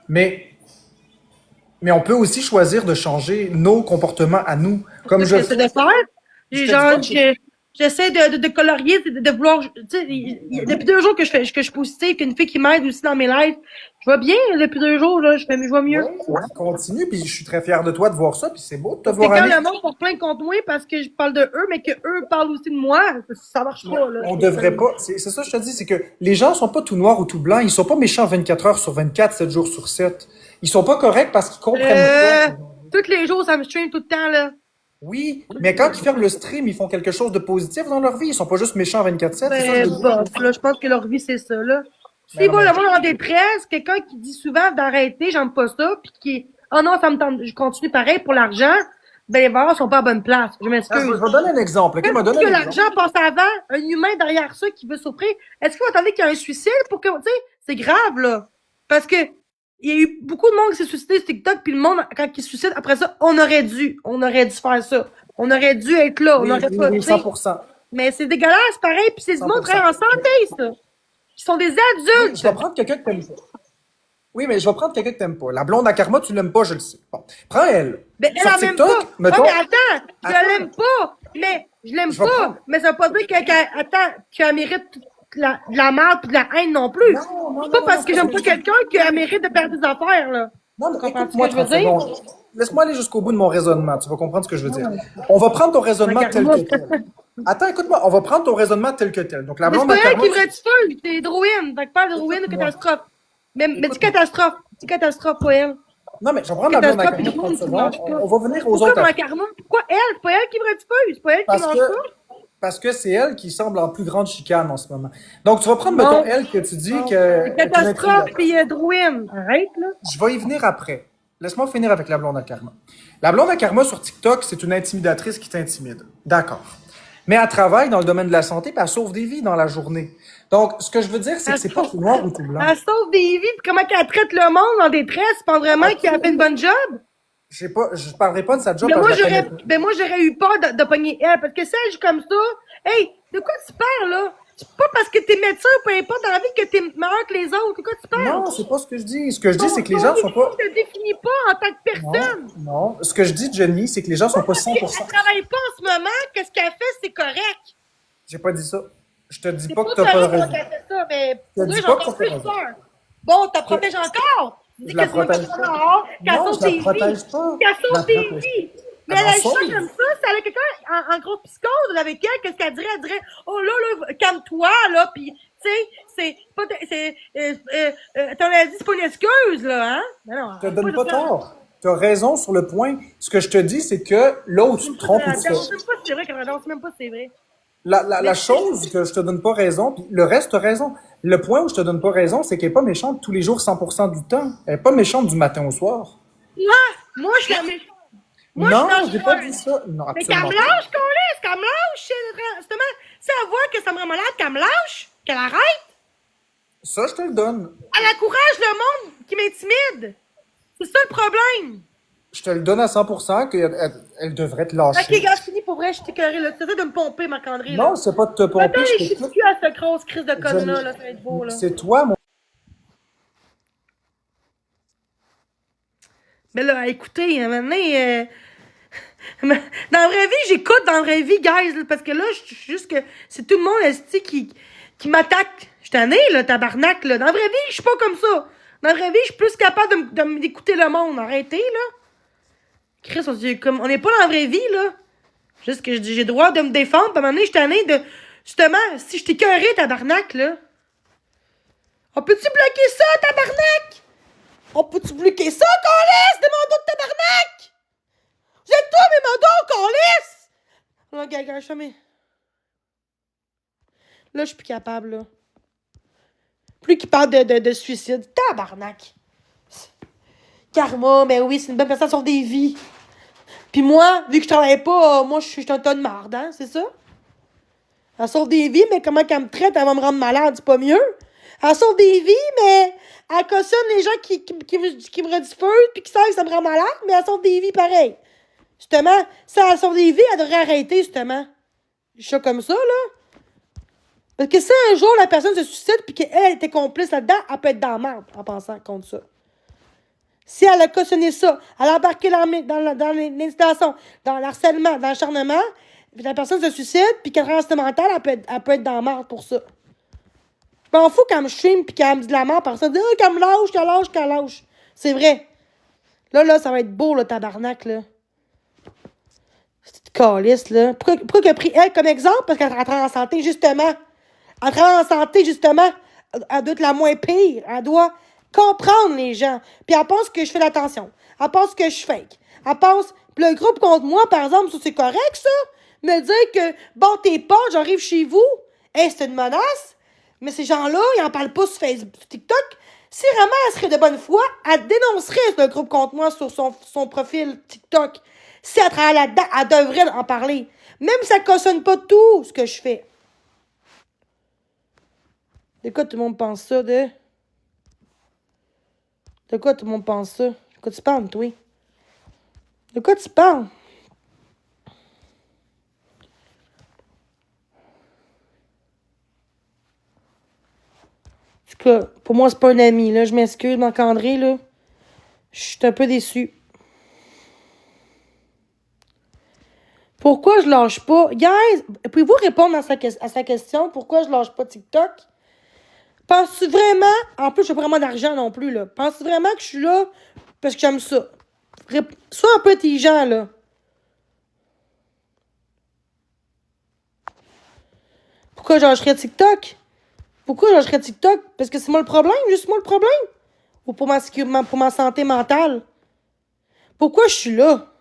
Mais on peut aussi choisir de changer nos comportements à nous. Comme C'est ce je que j'essaie de faire. Je J'ai te genre, dis pas j'essaie de colorier, de vouloir, tu sais, depuis 2 jours que je suis positive, qu'une fille qui m'aide aussi dans mes lives. Je vais bien, depuis 2 jours, là, je vais mieux. Ouais, continue, puis je suis très fier de toi de voir ça, puis c'est beau de te C'est voir quand aller. le monde porte plainte contre moi parce que je parle de eux, mais que eux parlent aussi de moi, ça marche pas, là. On devrait pas. C'est ça que je te dis, c'est que les gens sont pas tout noirs ou tout blancs. Ils sont pas méchants 24 heures sur 24, 7 jours sur 7. Ils sont pas corrects parce qu'ils comprennent pas. Tous les jours, ça me stream tout le temps, là. Oui, mais quand ils ferment le stream, ils font quelque chose de positif dans leur vie. Ils sont pas juste méchants 24/7. C'est ça que je Ben, veux dire. bof, là, je pense que leur vie, c'est ça, là. Si Ben non, moi, mais- le monde en détresse, quelqu'un qui dit souvent d'arrêter, j'aime pas ça, pis qui, oh non, ça me tente, je continue pareil pour l'argent, ben, les valeurs sont pas à bonne place. Je Ah, m'excuse. je vais donner un exemple. Ok, Est-ce me donne que un exemple. l'argent passe avant un humain derrière ça qui veut souffrir? Est-ce qu'il faut attendre qu'il y ait un suicide pour que, tu sais, c'est grave, là. Parce que, il y a eu beaucoup de monde qui s'est suicidé sur TikTok, puis le monde, quand il se suicide, après ça, on aurait dû faire ça. On aurait dû être là, on Oui, aurait oui, pas, oui, tu sais. 100%. Mais c'est dégueulasse, pareil, puis c'est du monde 100%. très en santé, ça. Ils sont des Oui, adultes. je vais prendre quelqu'un que t'aimes pas. Oui, mais je vais prendre quelqu'un que t'aimes pas. La blonde à Karma, tu l'aimes pas, je le sais. Bon. Prends elle. Ben, elle Sur la même TikTok, pas. mettons. Ouais, mais attends, je Attends. l'aime pas. Mais, je l'aime Je vais pas. prendre- Mais ça veut pas dire qu'elle mérite de la merde pis de la haine non plus. Non, C'est pas parce que j'aime pas quelqu'un qu'elle mérite de perdre des affaires, là. Non, mais comprends écoute-moi ce que je 30 veux dire? secondes. Laisse-moi aller jusqu'au bout de mon raisonnement. Tu vas comprendre ce que je veux dire. On va prendre ton raisonnement tel Regarde-moi. que tel. Attends, écoute-moi. On va prendre ton raisonnement tel que tel. Donc, la Mais c'est blonde pas à elle Karma. qui me du feu, c'est Drouine. Fait que pas de Drouine ou catastrophe. Mais dis catastrophe. Dis catastrophe, pas elle. Non, mais je vais prendre la blonde à Catastrophe, Karma puis 30 qui mange secondes. pas. On va venir aux Pourquoi autres ma après. karma? Pourquoi elle? C'est pas elle qui me rediffuse, c'est pas elle qui Parce mange que, pas. parce que c'est elle qui semble en plus grande chicane en ce moment. Donc, tu vas prendre, mettons, Bon, elle que tu dis bon. que C'est est une catastrophe, intimidatrice. puis Drouin. Arrête, là. Je vais y venir après. Laisse-moi finir avec la blonde à Karma. La blonde à Karma sur TikTok, c'est une intimidatrice qui t'intimide. D'accord. Mais elle travaille dans le domaine de la santé et elle sauve des vies dans la journée. Donc, ce que je veux dire, c'est que c'est pas tout noir ou tout blanc. Elle sauve des vies, puis comment qu'elle traite le monde en détresse, tu penses vraiment qu'elle a fait une bonne job? Je parlerai pas de sa job Mais parce moi, que je la connais pas. moi, j'aurais eu peur de pogner elle, parce que si elle joue comme ça, hey, de quoi tu parles, là? C'est pas parce que t'es médecin ou peu importe dans la vie que t'es meilleur que les autres. De quoi tu parles? Non, c'est pas ce que je dis. Ce que je dis, c'est que les gens sont pas... Tu te définis pas en tant que personne. Non. Ce que je dis, Jenny, c'est que les gens sont pas Parce qu'elle 100%. travaille pas en ce moment, qu'est-ce qu'elle fait, c'est correct. J'ai pas dit ça. Je te dis C'est pas pas que t'as pas correct raison. quand elle fait ça, mais Je te moi, dis j'ai pas que encore t'as plus raison. peur. Bon, t'as protège encore. Tu dis Je la que c'est pas protège pas. dehors, qu'elle Non, sauve je la des protège vies. pas. Qu'elle Je la sauve des protège vies. Mais Elle elle en a le sauve. choix comme ça, si elle a quelqu'un en grosse psychose avec elle, qu'est-ce qu'elle dirait? Elle dirait, oh là, calme-toi, là, pis, tu sais, c'est pas, t'en as dit, c'est pas une excuse, là, hein? Mais non, Je te donne pas tort. Tu as raison sur le point. Ce que je te dis, c'est que l'autre se trompe ou On se sait même fait. pas si c'est vrai, on sait même pas si c'est vrai. La chose que je te donne pas raison, puis le reste, tu as raison. Le point où je te donne pas raison, c'est qu'elle est pas méchante tous les jours 100% du temps. Elle est pas méchante du matin au soir. Moi, je suis la méchante. Moi, Non, je suis j'ai pas dangereuse. dit ça. Non, Mais qu'elle absolument me pas. lâche, qu'on laisse, qu'elle me lâche. Justement, si elle voit que ça me rend malade, qu'elle me lâche, qu'elle arrête. Ça, je te le donne. Elle encourage le monde qui m'intimide. C'est ça le problème. Je te le donne à 100% qu'elle devrait te lâcher. Ok, gars, fini pour vrai, je t'ai carré là. Tu essaies de me pomper, Marc-André, là. Non, c'est pas de te Attends, pomper, je je suis t'écoute. plus à cette grosse crise de conne-là, Je- là, ça va être beau, là. C'est toi, mon... Mais là, écoutez, maintenant, dans la vraie vie, j'écoute dans la vraie vie, guys, là, parce que là, je suis juste que c'est tout le monde, esti, qui m'attaque. Je suis tannée, là, tabarnak, là. Dans la vraie vie, je suis pas comme ça. Dans la vraie vie, je suis plus capable d'écouter le monde. Arrêtez, là. Chris, on n'est pas dans la vraie vie, là. Juste que j'ai le droit de me défendre, puis à un moment donné, je suis tannée de... Justement, si je t'écœurais, tabarnak, là. On peut-tu bloquer ça, tabarnak? On peut-tu bloquer ça, qu'on laisse de mon dos de tabarnak? Vous êtes toi, mais mon dos, qu'on laisse? Là, gaga, jamais. Là, je suis plus capable, là. Plus qu'il parle de suicide. Tabarnak. Karma, mais oui, c'est une bonne personne, sauve des vies. Puis moi, vu que je travaille pas, moi, je suis un tas de marde, hein, c'est ça? Elle sauve des vies, mais comment qu'elle me traite, elle va me rendre malade, c'est pas mieux? Elle sauve des vies, mais elle cautionne les gens qui me rediffusent puis qui savent que ça me rend malade, mais elle sauve des vies pareil. Justement, si elle sauve des vies, elle devrait arrêter, justement. Je suis comme ça, là. Parce que si un jour la personne se suicide puis qu'elle était complice là-dedans, elle peut être dans la merde en pensant contre ça. Si elle a cautionné ça, elle a embarqué dans l'incitation, dans l'harcèlement, dans l'acharnement, puis la personne se suicide puis qu'elle reste mentale, elle peut être dans la merde pour ça. Je m'en fous qu'elle me stream puis qu'elle me dit de la merde par ça. Oh, qu'elle me lâche, qu'elle lâche. C'est vrai. Là, ça va être beau, le tabarnak, là. C'est calice, là. Pourquoi qu'elle a pris elle comme exemple? Parce qu'elle travaille en santé, justement. Elle travaille en santé, justement. Elle doit être la moins pire. Elle doit comprendre les gens. Puis elle pense que je fais l'attention. Elle pense que je fake. Elle pense... Puis le groupe contre moi, par exemple, ça, c'est correct, ça? Me dire que, bon, t'es pas, j'arrive chez vous. Hey, c'est une menace. Mais ces gens-là, ils en parlent pas sur Facebook, sur TikTok. Si vraiment elle serait de bonne foi, elle dénoncerait le groupe contre moi sur son profil TikTok. Si elle travaille là-dedans, elle devrait en parler. Même si ça cautionne pas tout ce que je fais. De quoi tout le monde pense ça, de? De quoi tout le monde pense ça? De quoi tu parles, toi? De quoi tu parles? En tout cas, pour moi, c'est pas un ami, là. Je m'excuse, Marc-André, là. Je suis un peu déçue. Pourquoi je lâche pas? Guys, pouvez-vous répondre à sa question? Pourquoi je lâche pas TikTok? Penses-tu vraiment... En plus, je n'ai pas vraiment d'argent non plus, là. Penses-tu vraiment que je suis là parce que j'aime ça? Sois un peu intelligent, là. Pourquoi je lâcherais TikTok? Pourquoi je lâcherais TikTok? Parce que c'est moi le problème? Juste moi le problème? Ou pour ma santé mentale? Pourquoi je suis là?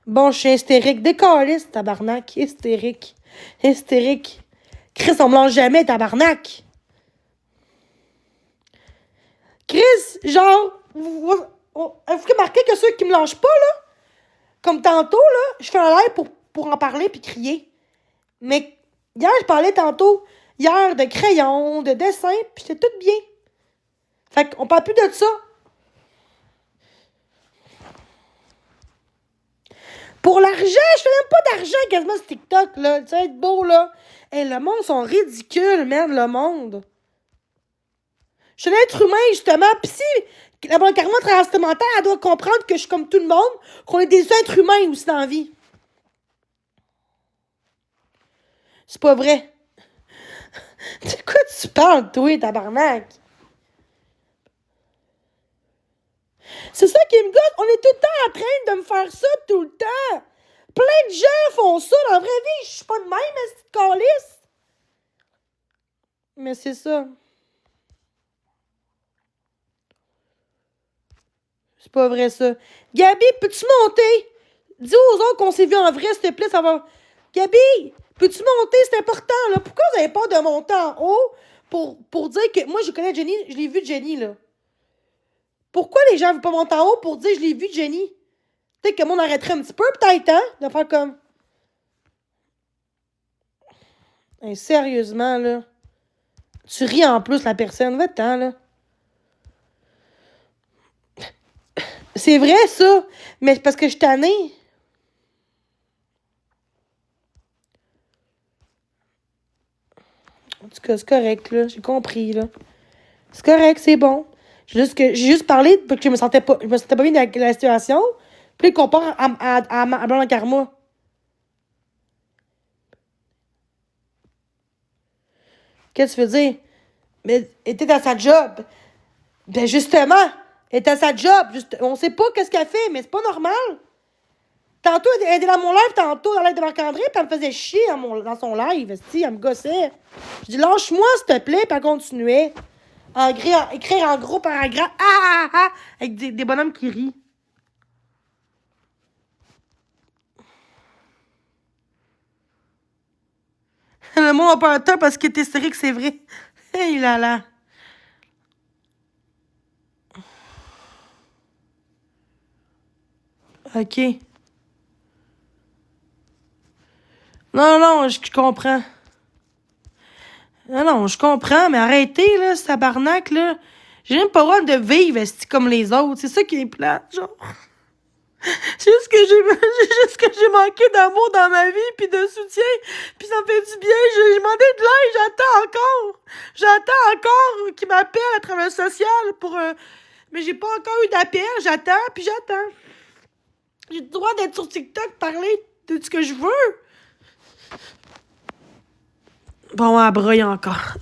Bon, je suis hystérique. Décaliste, tabarnak. Hystérique. Hystérique. Chris, on me lance jamais, tabarnak. Chris, genre, avez-vous remarqué que ceux qui me lâchent pas, là, comme tantôt, là, je fais un live pour en parler puis crier. Mais hier, je parlais tantôt, hier, de crayon, de dessin, puis c'était tout bien. Fait qu'on parle plus de ça. Pour l'argent, je fais même pas d'argent quasiment sur TikTok, là. Tu sais, être beau, là. Hey, le monde sont ridicules, man, le monde. Je suis un être humain, justement. Pis si la banque carrément transmentaire, elle doit comprendre que je suis comme tout le monde, qu'on est des êtres humains aussi dans la vie. C'est pas vrai. De quoi tu parles, toi, tabarnak? C'est ça qui me gosse. On est tout le temps en train de me faire ça tout le temps. Plein de gens font ça. Dans la vraie vie, je suis pas de même, mais c'est de calice. Mais c'est ça. C'est pas vrai, ça. Gabi, peux-tu monter? Dis aux autres qu'on s'est vu en vrai, s'il te plaît, ça va... Gabi, peux-tu monter? C'est important, là. Pourquoi vous avez peur de monter en haut pour dire que... Moi, je connais Jenny, je l'ai vu Jenny, là. Pourquoi les gens veulent pas monter en haut pour dire je l'ai vu Jenny? Peut-être que le monde arrêterait un petit peu, peut-être, hein? De faire comme... Hey, sérieusement, là. Tu ris en plus, la personne. Va-t'en, là. C'est vrai, ça. Mais c'est parce que je suis tannée. En tout cas, c'est correct, là. J'ai compris, là. C'est correct, c'est bon. J'ai juste parlé parce que je me sentais pas bien dans la situation. Puis il compare à Blanc Karma. Qu'est-ce que tu veux dire? Mais elle était dans sa job. Ben justement, elle était dans sa job. On sait pas qu'est-ce qu'elle fait, mais c'est pas normal. Tantôt, elle était dans mon live, tantôt, dans le live de Marc-André, puis elle me faisait chier dans son live. Elle me gossait. Je dis, lâche-moi, s'il te plaît, puis elle continuait. Écrire en gros paragraphe. Avec des bonhommes qui rient. Le mot a pas un temps parce qu'il est hystérique, c'est vrai. Hey là là. OK. Non, je comprends. Non, je comprends, mais arrêtez, là, ce tabarnak, là. J'ai même pas le droit de vivre comme les autres. C'est ça qui est plate, genre. C'est juste que j'ai manqué d'amour dans ma vie, puis de soutien, puis ça me fait du bien. J'ai demandé de l'aide, j'attends encore qu'ils m'appellent à travers le social pour... Mais j'ai pas encore eu d'appel, j'attends. J'ai le droit d'être sur TikTok, parler de ce que je veux. Bon, elle broye encore.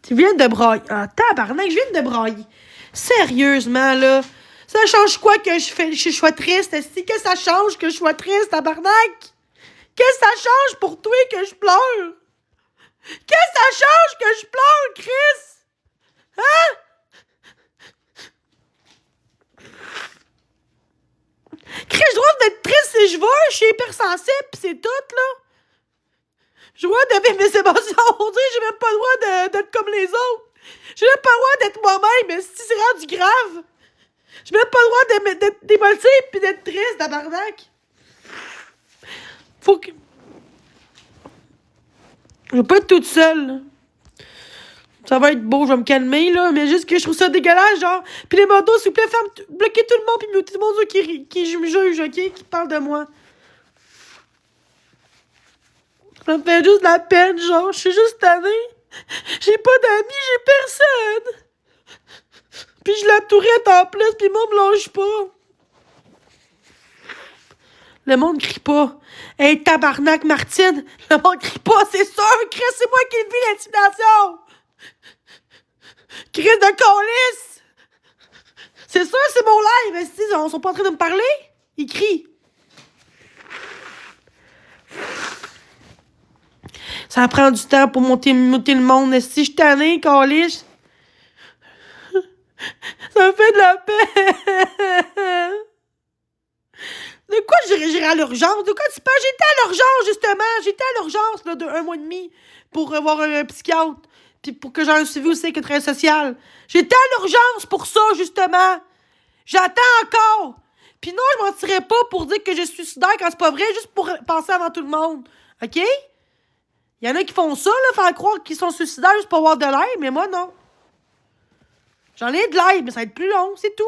Tu viens de broyer. Ah, tabarnak, je viens de broyer. Sérieusement, là. Ça change quoi que je sois triste? Qu'est-ce que ça change que je sois triste, tabarnak? Qu'est-ce que ça change pour toi que je pleure? Qu'est-ce que ça change que je pleure, Chris? Hein? Chris, je dois d'être triste si je veux. Je suis hypersensible, pis c'est tout, là. Je dois de vivre mes émotions. On dirait que j'ai même pas le droit d'être comme les autres. J'ai même pas le droit d'être moi-même, mais si c'est rendu grave. J'ai même pas le droit d'être émotive pis d'être triste, tabarnak. Faut que... Je vais pas être toute seule, là. Ça va être beau, je vais me calmer, là, mais juste que je trouve ça dégueulasse, genre. Pis les motos, s'il vous plaît, bloquez tout le monde, pis tout le monde qui me juge, ok? Qui parle de moi. Ça me fait juste de la peine, genre. Je suis juste tannée. J'ai pas d'amis, j'ai personne. Pis je la tourette en plus, pis moi, me lâche pas. Le monde crie pas. Hey, tabarnak, Martine! Le monde crie pas, c'est sûr! Chris, c'est moi qui vis l'intimidation! Chris de colis! C'est sûr, c'est mon live! Ils sont pas en train de me parler? Ils crient. Ça prend du temps pour monter le monde. Si je suis tannée, câliche. Ça me fait de la peine. De quoi j'irai à l'urgence? De quoi tu parles? J'étais à l'urgence, justement. J'étais à l'urgence, là, de 1 mois et demi pour voir un psychiatre. Puis pour que j'ai un suivi aussi avec un travail social. J'étais à l'urgence pour ça, justement. J'attends encore. Puis non, je mentirais pas pour dire que je suis suicidaire quand c'est pas vrai, juste pour penser avant tout le monde. OK? Il y en a qui font ça, là, faire croire qu'ils sont suicidaires juste pour avoir de l'aide, mais moi, non. J'en ai de l'aide, mais ça va être plus long, c'est tout.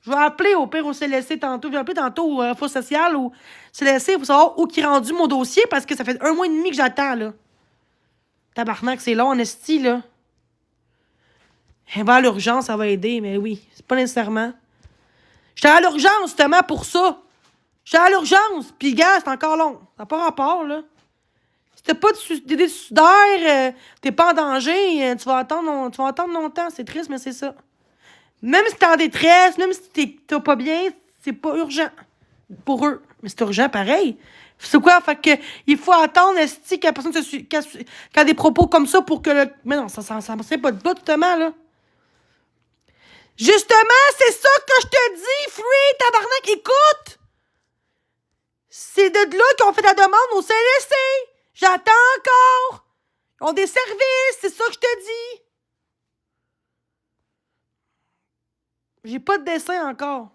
Je vais appeler au pire au CLSC tantôt. Je vais appeler tantôt au Fonds social ou CLSC pour savoir où est rendu mon dossier parce que ça fait 1 mois et demi que j'attends, là. Tabarnak, c'est long en esti, là. Elle va à l'urgence, ça va aider, mais oui, c'est pas nécessairement. J'étais à l'urgence, justement, pour ça. J'étais à l'urgence, pis gars, c'est encore long. Ça n'a pas rapport, là. Si t'as pas d'idée suicidaire, t'es pas en danger, tu vas attendre longtemps. C'est triste, mais c'est ça. Même si t'es en détresse, même si t'es pas bien, c'est pas urgent. Pour eux. Mais c'est urgent pareil. C'est quoi? Fait que il faut attendre que la personne a des propos comme ça pour que le. Mais non, ça c'est pas de bout, justement, là. Justement, c'est ça que je te dis, Free, tabarnak, écoute! C'est de là qu'on fait la demande au CLSC. J'attends encore. Ils ont des services, c'est ça que je te dis. J'ai pas de dessin encore.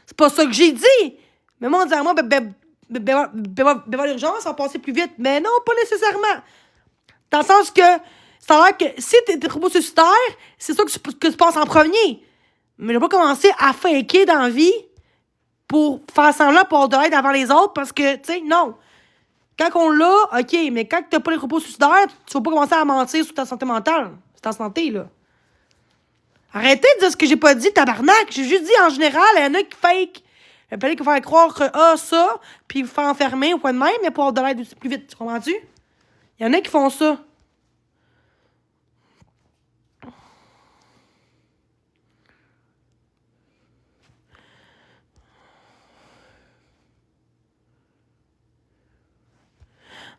C'est pas ça que j'ai dit. Mais moi, on dit à moi, à l'urgence, ça va passer plus vite. Mais non, pas nécessairement. Dans le sens que, ça a l'air que si t'es trop suicidaire, c'est ça que tu penses en premier. Mais je vais pas commencer à faker dans la vie pour faire semblant pour de l'aide avant les autres parce que, tu sais, non. Quand on l'a, OK, mais quand t'as pas les propos suicidaires, tu vas pas commencer à mentir sur ta santé mentale. C'est ta santé, là. Arrêtez de dire ce que j'ai pas dit, tabarnak. J'ai juste dit, en général, il y en a qui fake. Il fallait qu'il faut faire croire que, ça, puis vous faire enfermer au point de même, mais pour avoir de l'aide aussi plus vite. Tu comprends-tu? Il y en a qui font ça.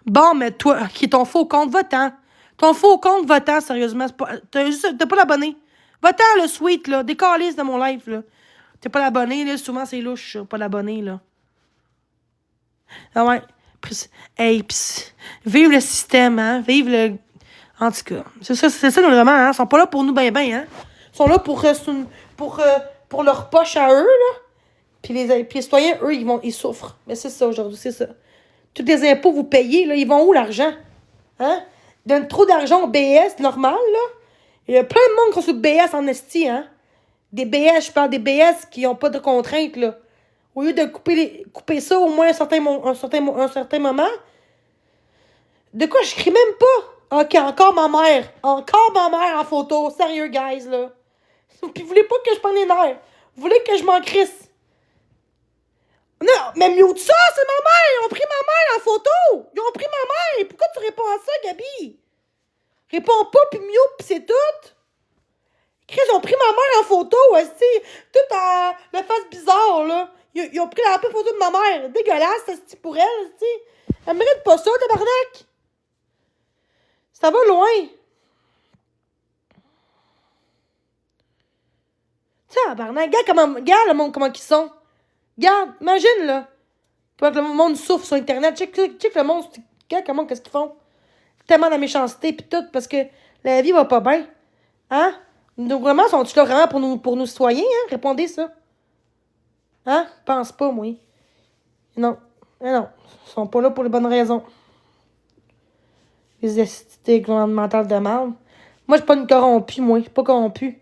Bon, mais toi, qui ton faux compte votant. Ton faux compte votant, sérieusement, t'as pas l'abonné. Votant, le sweet, là. Des calices de mon live, là. T'es pas l'abonné, là. Souvent, c'est louche, pas l'abonné, là. Ah ouais. Hey, pis, vive le système, hein. Vive le. En tout cas, c'est ça, vraiment, hein. Ils sont pas là pour nous, ben, hein. Ils sont là pour leur poche à eux, là. Puis les citoyens, eux, ils souffrent. Mais c'est ça, aujourd'hui, c'est ça. Tous les impôts que vous payez, là, ils vont où l'argent? Hein? Donne trop d'argent au BS, normal, là. Il y a plein de monde qui sont sur BS en esti, hein? Des BS, je parle des BS qui n'ont pas de contraintes, là. Au lieu de couper ça au moins un certain moment. De quoi je crie même pas? OK, encore ma mère. Encore ma mère en photo. Sérieux, guys, là. Puis vous voulez pas que je prenne les nerfs. Vous voulez que je m'en crisse. Non, mais mute ça, c'est ma mère! Ils ont pris ma mère en photo! Ils ont pris ma mère! Pourquoi tu réponds à ça, Gabi? Réponds pas, puis mute, pis c'est tout! Chris, ils ont pris ma mère en photo, aussi! Tout en le face bizarre, là! Ils ont pris la photo de ma mère! Dégueulasse, c'est pour elle, tu sais! Elle mérite pas ça, tabarnak! Ça va loin! Tabarnak, regarde le monde comment ils sont! Regarde, imagine, là. Comment le monde souffre sur Internet. Check le monde. Regarde comment, qu'est-ce qu'ils font. Tellement de méchanceté, pis tout, parce que la vie va pas bien. Hein? Donc, vraiment, sont-ils là vraiment pour nous citoyens, hein? Répondez ça. Hein? Pense pas, moi. Non. Non. Ils sont pas là pour les bonnes raisons. Les assistités gouvernementales de merde. Moi, je suis pas une corrompue, moi. Je suis pas corrompue.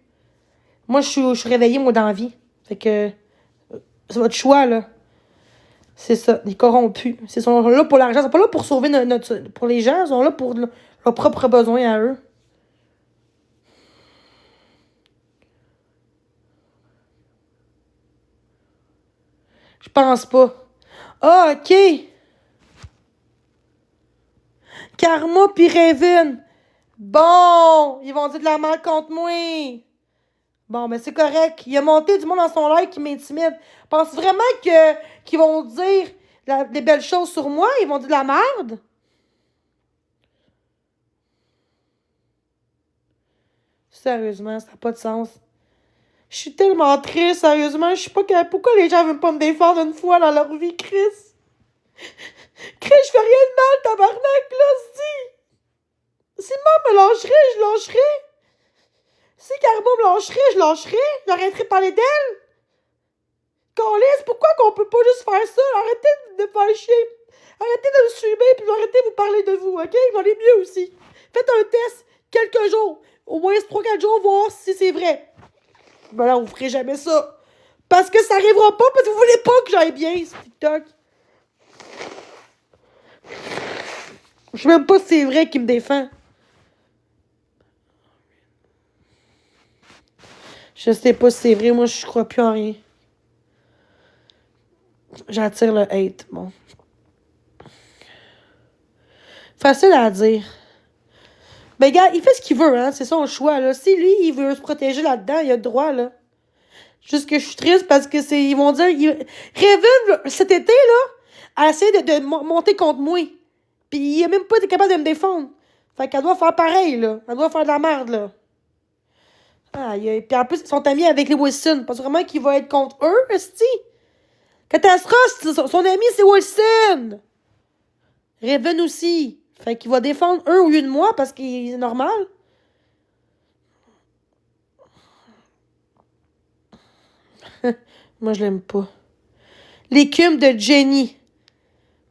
Moi, je suis réveillée, moi, dans la vie. Fait que. C'est votre choix, là. C'est ça, les corrompus. Ils sont là pour l'argent. Ils sont pas là pour sauver pour les gens. Ils sont là pour leurs propres besoins à eux. Je pense pas. Ah, OK. Karma pis Raven. Bon, ils vont dire de la merde contre moi. Bon, ben c'est correct. Il a monté du monde dans son live qui m'intimide. Pense vraiment qu'ils vont dire des belles choses sur moi, ils vont dire de la merde. Sérieusement, ça n'a pas de sens. Je suis tellement triste, sérieusement. Je sais pas pourquoi les gens veulent pas me défendre une fois dans leur vie, Chris. Chris, je fais rien de mal, tabarnak, là, si maman me lâcherait, je lâcherais. Si Carbo me lâcherait, je lâcherais. J'arrêterais de parler d'elle. Câlisse, pourquoi qu'on peut pas juste faire ça? Arrêtez de me faire chier. Arrêtez de me suivre, puis arrêtez de vous parler de vous, OK? Vous allez mieux aussi. Faites un test quelques jours. Au moins 3-4 jours, voir si c'est vrai. Ben là, vous ferez jamais ça. Parce que ça arrivera pas, parce que vous voulez pas que j'aille bien sur TikTok. Je sais même pas si c'est vrai qu'il me défend. Je sais pas si c'est vrai, moi je crois plus en rien. J'attire le hate, bon. Facile à dire. Ben gars, il fait ce qu'il veut, hein, c'est son choix, là. Si lui, il veut se protéger là-dedans, il a le droit, là. Juste que je suis triste parce que ils vont dire... Raven, cet été, là, a essayé de monter contre moi. Puis il a même pas été capable de me défendre. Fait qu'elle doit faire pareil, là. Elle doit faire de la merde, là. Puis en plus, ils sont amis avec les Wilson. Parce que vraiment qu'il va être contre eux, esti. Catastrophe, son ami, c'est Wilson. Raven aussi. Fait qu'il va défendre eux au lieu de moi parce qu'il est normal. Moi, je l'aime pas. L'écume de Jenny.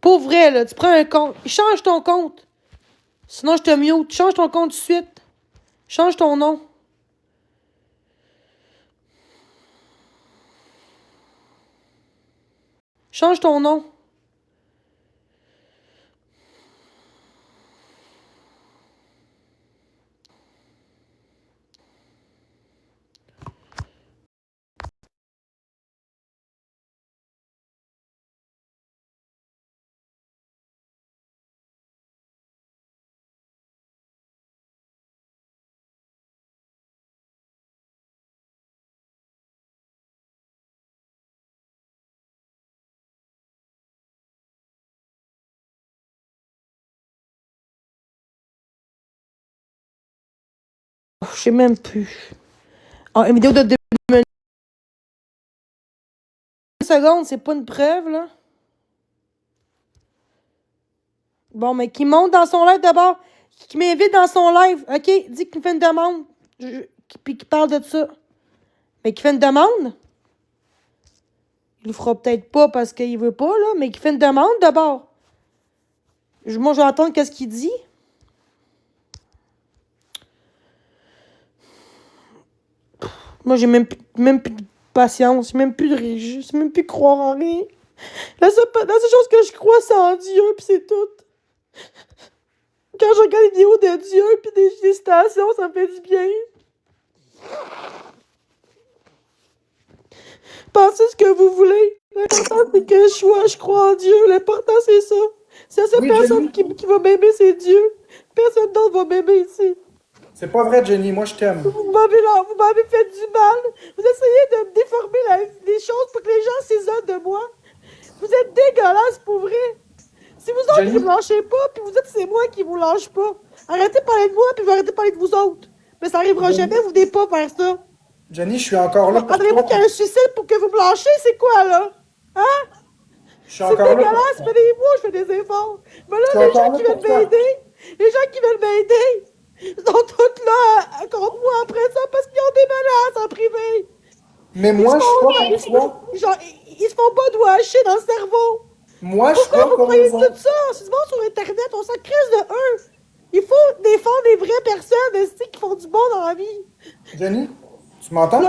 Pour vrai, là, tu prends un compte. Change ton compte. Sinon, je te mute. Change ton compte tout de suite. Change ton nom. Change ton nom. Je sais même plus. Une vidéo de 2 secondes, c'est pas une preuve, là. Bon, mais qu'il monte dans son live d'abord. Qu'il m'invite dans son live. OK? Dis qu'il me fait une demande. Puis qu'il parle de ça. Mais qu'il fait une demande. Il le fera peut-être pas parce qu'il veut pas, là. Mais qu'il fait une demande d'abord. Moi, je vais entendre qu'est-ce qu'il dit. Moi, j'ai même plus de patience. J'ai même plus de réjouir. Je sais même plus croire en rien. La seule chose que je crois, c'est en Dieu, puis c'est tout. Quand je regarde des vidéos de Dieu, puis des citations, ça me fait du bien. Pensez ce que vous voulez. L'important, c'est que je crois en Dieu. L'important, c'est ça. C'est la seule personne qui va m'aimer, c'est Dieu. Personne d'autre va m'aimer ici. C'est pas vrai, Jenny. Moi, je t'aime. Vous m'avez fait du mal. Vous essayez de me déformer les choses pour que les gens s'isolent de moi. Vous êtes dégueulasse, pour vrai. Si vous autres, vous me lâchez pas, puis vous dites que c'est moi qui vous lâche pas. Arrêtez de parler de moi, puis vous arrêtez de parler de vous autres. Mais ça arrivera jamais, vous n'allez pas faire ça. Jenny, je suis encore là pour Attendez-vous qu'il y a un suicide pour que vous me lâchez, c'est quoi, là? Hein? Je suis encore là. C'est dégueulasse, ça fait des mois, je fais des efforts. Mais là, les gens qui veulent m'aider, sont tous là contre moi après ça parce qu'ils ont des menaces en privé. Mais moi, je suis pas comme toi. Genre, ils se font pas douacher dans le cerveau. Moi, je suis pas Pourquoi vous comme croyez vous. tout ça? C'est bon sur Internet, on s'en crisse de eux. Il faut défendre les vraies personnes qui font du bon dans la vie. Jenny, tu m'entends?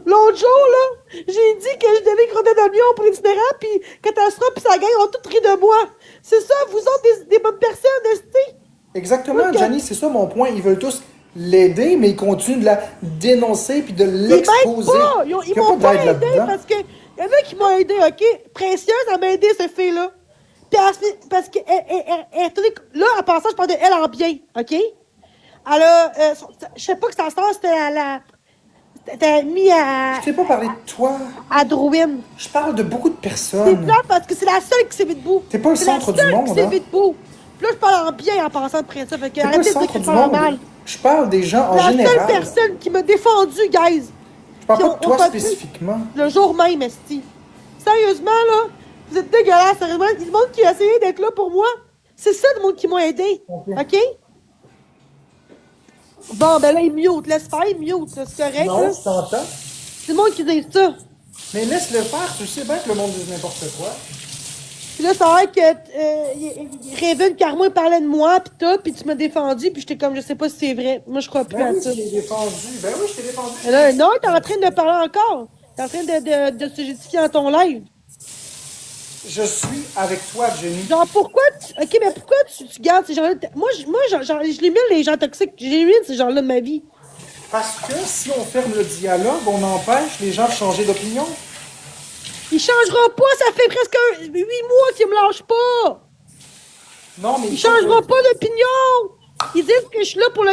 L'autre jour, là, j'ai dit que je donnais gros d'oignon pour l'itinérant, puis Catastrophe, puis sa gang ont tout ri de moi. C'est ça, vous autres, des bonnes personnes, esti? Exactement, Jenny, c'est ça mon point. Ils veulent tous l'aider, mais ils continuent de la dénoncer puis de l'exposer. Ils m'ont pas aidé parce que y en a qui m'ont aidé, OK? Précieuse, elle m'a aidé, cette fille-là. Puis parce que là, en passant, je parle de elle en bien, OK? Elle a, je sais pas que sa sœur, c'était T'as mis Je t'ai pas parlé de toi. à Drouin. Je parle de beaucoup de C'est personnes. plat parce que c'est la seule qui s'est vite debout. T'es pas le C'est la centre du seule monde, qui s'est hein. vite debout. Puis là, je parle en bien en passant après ça. Fait que T'es pas le arrêtez de dire centre que je du parle en monde. mal. Je parle des gens en La seule général. personne qui m'a défendu, guys. Je parle Puis pas de toi on peut plus. spécifiquement. Le jour même, esti. Sérieusement, là, vous êtes dégueulasse. Sérieusement, il y a du monde qui a essayé d'être là pour moi. C'est ça, le monde qui m'a aidé. OK? Bon, ben là, il mute. Laisse faire, il mute. là, C'est correct, Non, là. tu t'entends? C'est le monde qui dit ça. Mais laisse-le faire. Tu sais bien que le monde dit n'importe quoi. Puis là, ça a l'air que Raven Carmo il parlait de moi, pis tout, pis tu m'as défendu, pis j'étais comme, je sais pas si c'est vrai. Moi, je crois plus Ben à oui, ça. je t'ai défendu. Ben oui, je t'ai défendu. Mais là, non, t'es en train de parler encore. T'es en train de se justifier dans ton live. Je suis avec toi, Jenny. Genre, pourquoi tu... OK, mais pourquoi tu gardes ces gens-là? Moi, je l'élimine, les gens toxiques. J'élimine ces gens-là de ma vie. Parce que si on ferme le dialogue, on empêche les gens de changer d'opinion. Il changera pas, ça fait presque 8 mois qu'il me lâche pas. Non, mais Il changera pas d'opinion. Ils disent que je suis là pour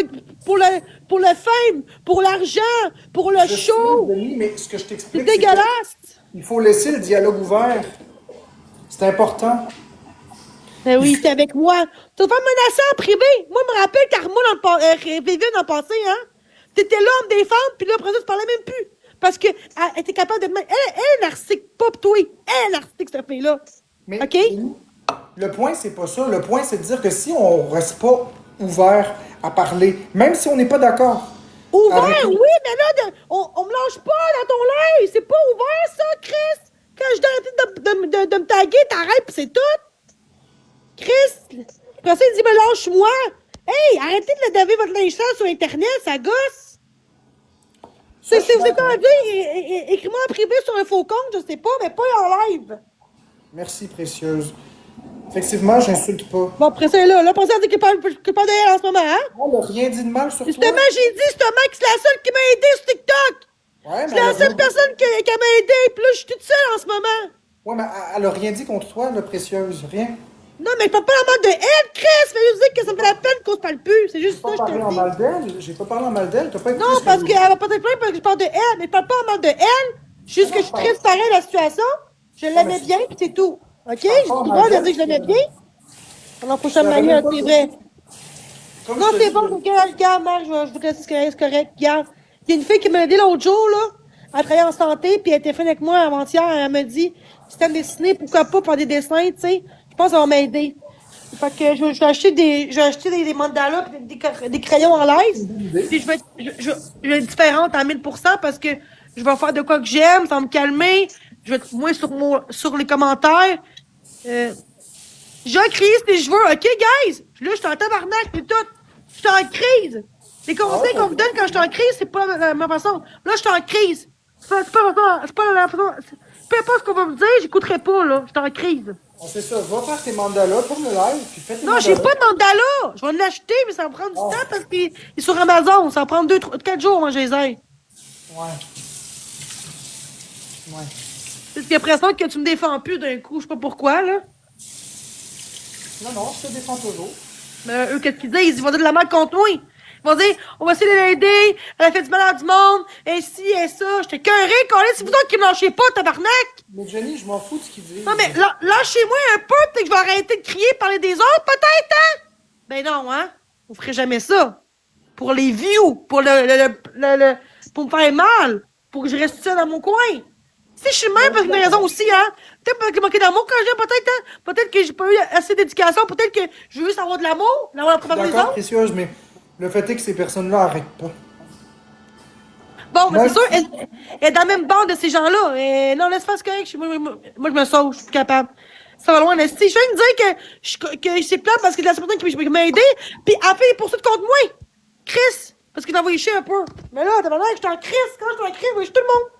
le fame, pour l'argent, pour le Je show. sais, Denis, mais ce que je C'est t'explique, c'est dégueulasse. qu'il faut laisser le dialogue ouvert. C'est important. Ben oui, t'es avec moi. Tu vas me menacer en privé. Moi, je me rappelle Carmo dans le passé, hein. T'étais là à me défendre, puis là, après ça, tu parlais même plus. Parce que elle était capable de me... Elle est narcissique, pas toi. Elle est narcissique, cette fille-là. Mais OK? Denis, le point, c'est pas ça. Le point, c'est de dire que si on reste pas ouvert à parler, même si on n'est pas d'accord. Ouvert, Arrêtez. oui, mais là, on me lâche pas dans ton live. C'est pas ouvert, ça, Chris. Quand je t'arrête de me taguer, t'arrêtes, pis c'est tout. Chris, après ça, il dit, mais lâche-moi. Hey, arrêtez de le daver votre linge sale sur Internet, ça gosse. C'est vous êtes en dire, écris-moi en privé sur un faux compte, je sais pas, mais pas en live. Merci, précieuse. Effectivement, j'insulte pas. Bon, après ça, là, après ça, on dit qu'il parle de elle en ce moment, hein? On n'a rien dit de mal sur toi. Justement, j'ai dit, justement, que c'est la seule qui m'a aidé sur TikTok. Ouais, mais C'est la seule personne qui m'a aidé, puis là, je suis toute seule en ce moment. Ouais, mais elle a rien dit contre toi, la précieuse. Rien. Non, mais je parle pas en mal de elle, Chris! Fais juste dire que ça me fait la peine qu'on se parle plus. C'est juste J'ai ça, pas je te parlé en le dis. mal d'elle. J'ai pas parlé en mal d'elle. T'as pas écouté Non, ce que parce j'ai qu'elle dit. va peut-être plaindre parce que je parle de elle, mais je parle pas en mal de elle. Juste que je suis triste pareil de la situation. Je l'aimais bien, pis c'est tout. OK? J'ai pas en le mal droit de d'elle, dire que je l'aimais bien. Alors, faut que je Je me l'avais marie, même pas c'est dit. vrai. Comme Non, je te c'est dis, bon, regarde, Marc, je vais te laisser, c'est correct, regarde. Il y a une fille qui m'a aidé l'autre jour, là, à travailler en santé, puis elle était faite avec moi avant-hier, elle m'a dit, si t'aimes dessiner, pourquoi pas faire des dessins, tu sais. Je pense que ça va m'aider. Fait que je vais acheter des mandalas pis des crayons en live. Puis je vais être différente à 1000% parce que je vais faire de quoi que j'aime, ça va me calmer. Je vais être moins sur les commentaires. J'ai une crise si je veux, OK, guys? Là, je suis en tabarnak, c'est tout. Je suis en crise. Les conseils qu'on me donne quand je suis en crise, c'est pas la même façon. Là, je suis en crise. C'est pas la façon. Peu importe ce qu'on va me dire, j'écouterai pas, là. Je suis en crise. c'est ça. Va faire tes mandalas pour le live, puis fais tes Non, mandalas. j'ai pas de mandala. Je vais l'acheter, mais ça va prendre du temps parce qu'il est sur Amazon. Ça va prendre 4 jours avant que je les aille. Ouais. Ouais. C'est ce qui a l'impression que tu me défends plus d'un coup. Je sais pas pourquoi, là. Non, je te défends toujours. Mais eux, qu'est-ce qu'ils disent? Ils vont dire de la merde contre moi. Ils vont dire, on va essayer de l'aider. Elle a fait du mal à du monde. Et ci, et ça. J'étais cœuré, quand c'est vous autres qui me lâchez pas, tabarnak. Mais Jenny, je m'en fous de ce qu'ils disent. Non, mais lâchez-moi un peu, peut-être que je vais arrêter de crier, parler des autres, peut-être, hein? Ben non, hein? Vous ferez jamais ça. Pour les views, pour pour me faire mal, pour que je reste seule dans mon coin. Si je suis même, parce que j'ai raison aussi, hein? Peut-être parce que manquer d'amour quand j'ai, peut-être, hein? Peut-être que j'ai pas eu assez d'éducation, peut-être que je veux juste avoir de l'amour, l'avoir la première des D'accord, autres. précieuse, mais le fait est que ces personnes-là arrêtent pas. Bon, mais Moi, c'est sûr, elle est dans la même bande de ces gens-là. Et non, laisse faire ce correct. Moi, je me sauve, je suis plus capable. Ça va loin, mais si je viens de dire que c'est plat parce que c'est la personne qui m'a aidé, puis elle fait des poursuites contre moi. Chris, parce qu'il t'a envoyé chier un peu. Mais là, t'as l'air que je suis en crise. Quand je suis en crise, je suis tout le monde.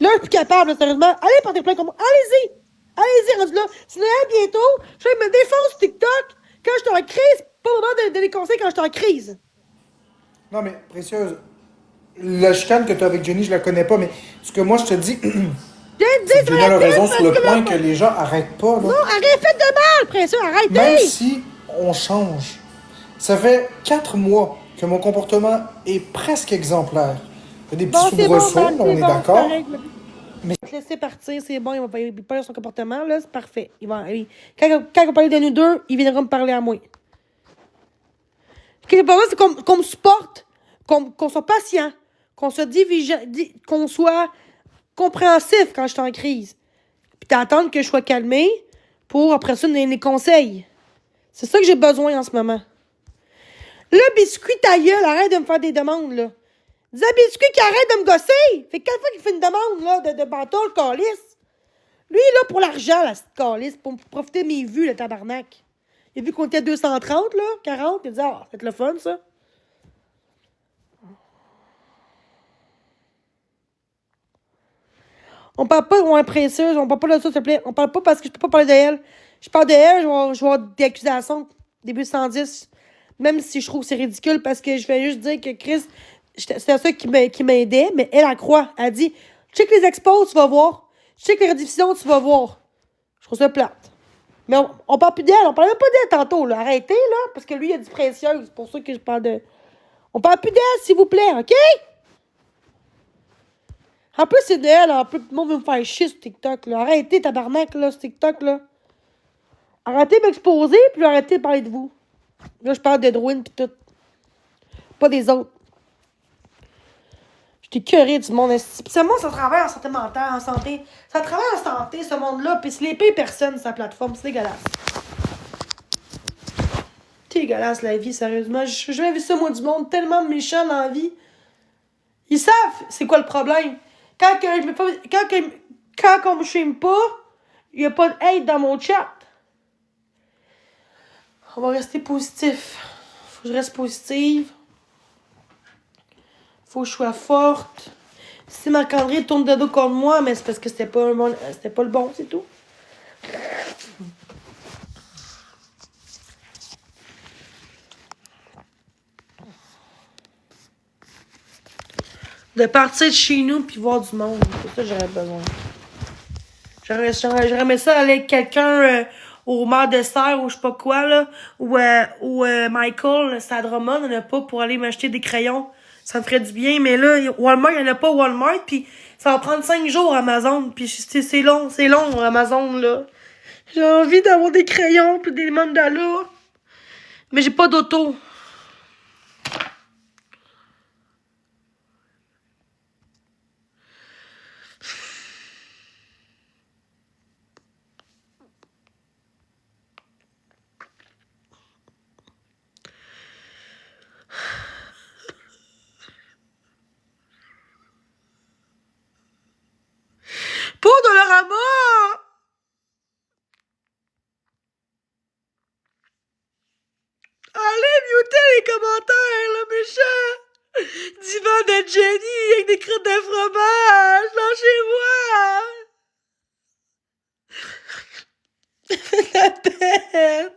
Là, je suis plus capable, là, sérieusement. Allez, portez plainte contre moi. Allez-y. Allez-y, rendu là. C'est Noël bientôt. Je vais me défendre sur TikTok. Quand je suis en crise, pas le moment de donner des conseils quand je suis en crise. Non, mais précieuse, la chicane que tu as avec Jenny, je la connais pas, mais ce que moi je te dis, Jenny Jenny a raison sur le point que les gens arrêtent pas. Là. Non, arrête, faites de mal, précieux, arrêtez! Même si on change, Ça fait 4 mois que mon comportement est presque exemplaire. Il y a des Bon, petits c'est bon, soubresauts, Matt, là, c'est on est bon, c'est d'accord. correct. Là. Mais Je vais te laisser partir, c'est bon, il va pas son comportement, là, c'est parfait. Quand il va parler de nous deux, il viendra me parler à moi. Ce qui est important, c'est qu'on me supporte, qu'on soit patient, qu'on soit qu'on soit compréhensif quand je suis en crise. Puis d'attendre que je sois calmée pour, après ça, donner des conseils. C'est ça que j'ai besoin en ce moment. Le biscuit ta gueule, arrête de me faire des demandes, là. Dis à biscuit qu'il arrête de me gosser. Fait 4 fois qu'il fait une demande, là, de bateau, le calice. Lui, il est là pour l'argent, la petite calice, pour profiter de mes vues, le tabarnak. Il a vu qu'on était à 230, là, 40, il a dit, ah, c'est le fun, ça. On parle pas, on est précieuse, on parle pas de ça, s'il te plaît. On parle pas parce que je peux pas parler d'elle. Je parle d'elle, je vais avoir des accusations, début 110. Même si je trouve que c'est ridicule parce que je vais juste dire que Chris, c'était ça qui m'aidait, mais elle croit. Elle dit, check les expos, tu vas voir. Check les rediffusions, tu vas voir. Je trouve ça plate. Mais on parle plus d'elle, on parle même pas d'elle tantôt, là. Arrêtez, là, parce que lui, il a dit précieuse. C'est pour ça que je parle de. On parle plus d'elle, s'il vous plaît, OK? En plus, c'est d'elle, en plus, tout le monde veut me faire chier sur TikTok, là. Arrêtez, tabarnak, là, sur TikTok, là. Arrêtez de m'exposer, puis arrêtez de parler de vous. Là, je parle d'Edwin, pis tout. Pas des autres. J'étais curée du monde. Ce monde, ça travaille en santé mentale, en santé. Ça travaille en santé, ce monde-là, pis c'est les pires personnes sur la plateforme. C'est dégueulasse. C'est dégueulasse, la vie, sérieusement. J'ai jamais vu ça, moi, du monde tellement méchant dans la vie. Ils savent c'est quoi le problème. Quand on me shame pas, il n'y a pas de hate dans mon chat. On va rester positif. Faut que je reste positive. Faut que je sois forte. Si Marc-André tourne de dos contre moi, mais c'est parce que c'était pas le bon, c'est tout. De partir de chez nous puis voir du monde. C'est ça que j'aurais besoin. J'aurais aimé ça aller avec quelqu'un au Mar de Serre ou je sais pas quoi, là. Ou Michael, c'est à Drummond, il n'y en a pas pour aller m'acheter des crayons. Ça me ferait du bien, mais là, Walmart, il n'y en a pas Walmart, puis ça va prendre 5 jours Amazon, puis c'est long Amazon, là. J'ai envie d'avoir des crayons puis des mandalas, mais j'ai pas d'auto. Pour Dollarama! Allez, mutez les commentaires, là, méchant! Divan de Jenny avec des croûtes de fromage! Lâchez-moi! La peine!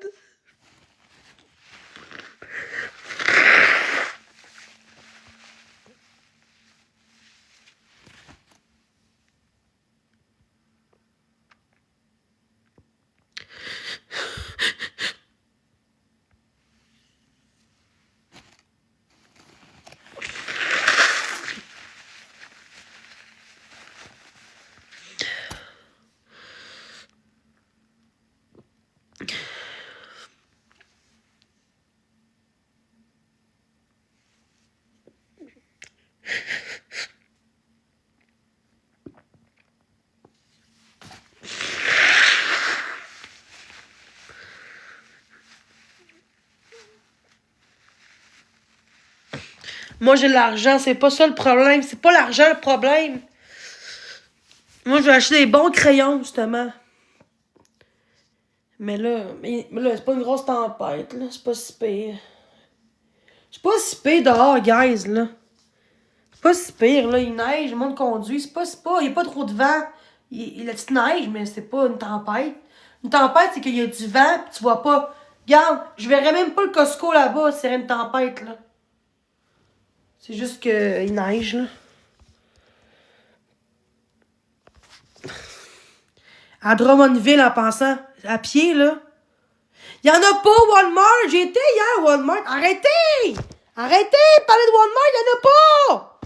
Moi, j'ai de l'argent, c'est pas ça le problème. C'est pas l'argent le problème. Moi, je vais acheter des bons crayons, justement. Mais là, c'est pas une grosse tempête, là. C'est pas si pire. C'est pas si pire dehors, guys, là. C'est pas si pire, là. Il neige, le monde conduit. C'est pas si pire. Il y a pas trop de vent. Il y a la petite neige, mais c'est pas une tempête. Une tempête, c'est qu'il y a du vent, pis tu vois pas. Regarde, je verrais même pas le Costco là-bas si c'était une tempête, là. C'est juste qu'il neige, là. À Drummondville, en passant, à pied, là, Il y en a pas, Walmart! J'ai été hier, Walmart! Arrêtez! Arrêtez! Parlez de Walmart, il y en a pas!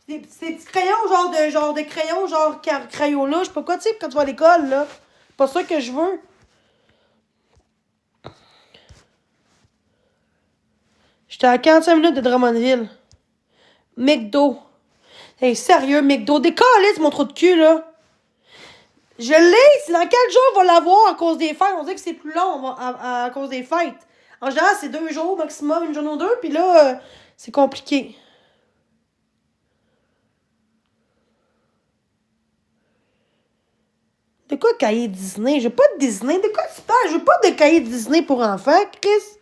C'est des petits crayons, genre de crayons, genre Crayola, je sais pas quoi, tu sais, quand tu vas à l'école, là. C'est pas ça que je veux. J'étais à 45 minutes de Drummondville. McDo. Hey, sérieux, McDo. Décalisse mon trou de cul, là. Je l'ai! C'est dans quel jour on va l'avoir à cause des fêtes? On dit que c'est plus long à cause des fêtes. En général, c'est 2 jours maximum, une journée ou deux, puis là, c'est compliqué. De quoi cahier Disney? J'ai pas de Disney. De quoi tu parles? J'ai pas de cahier Disney pour enfants, Chris.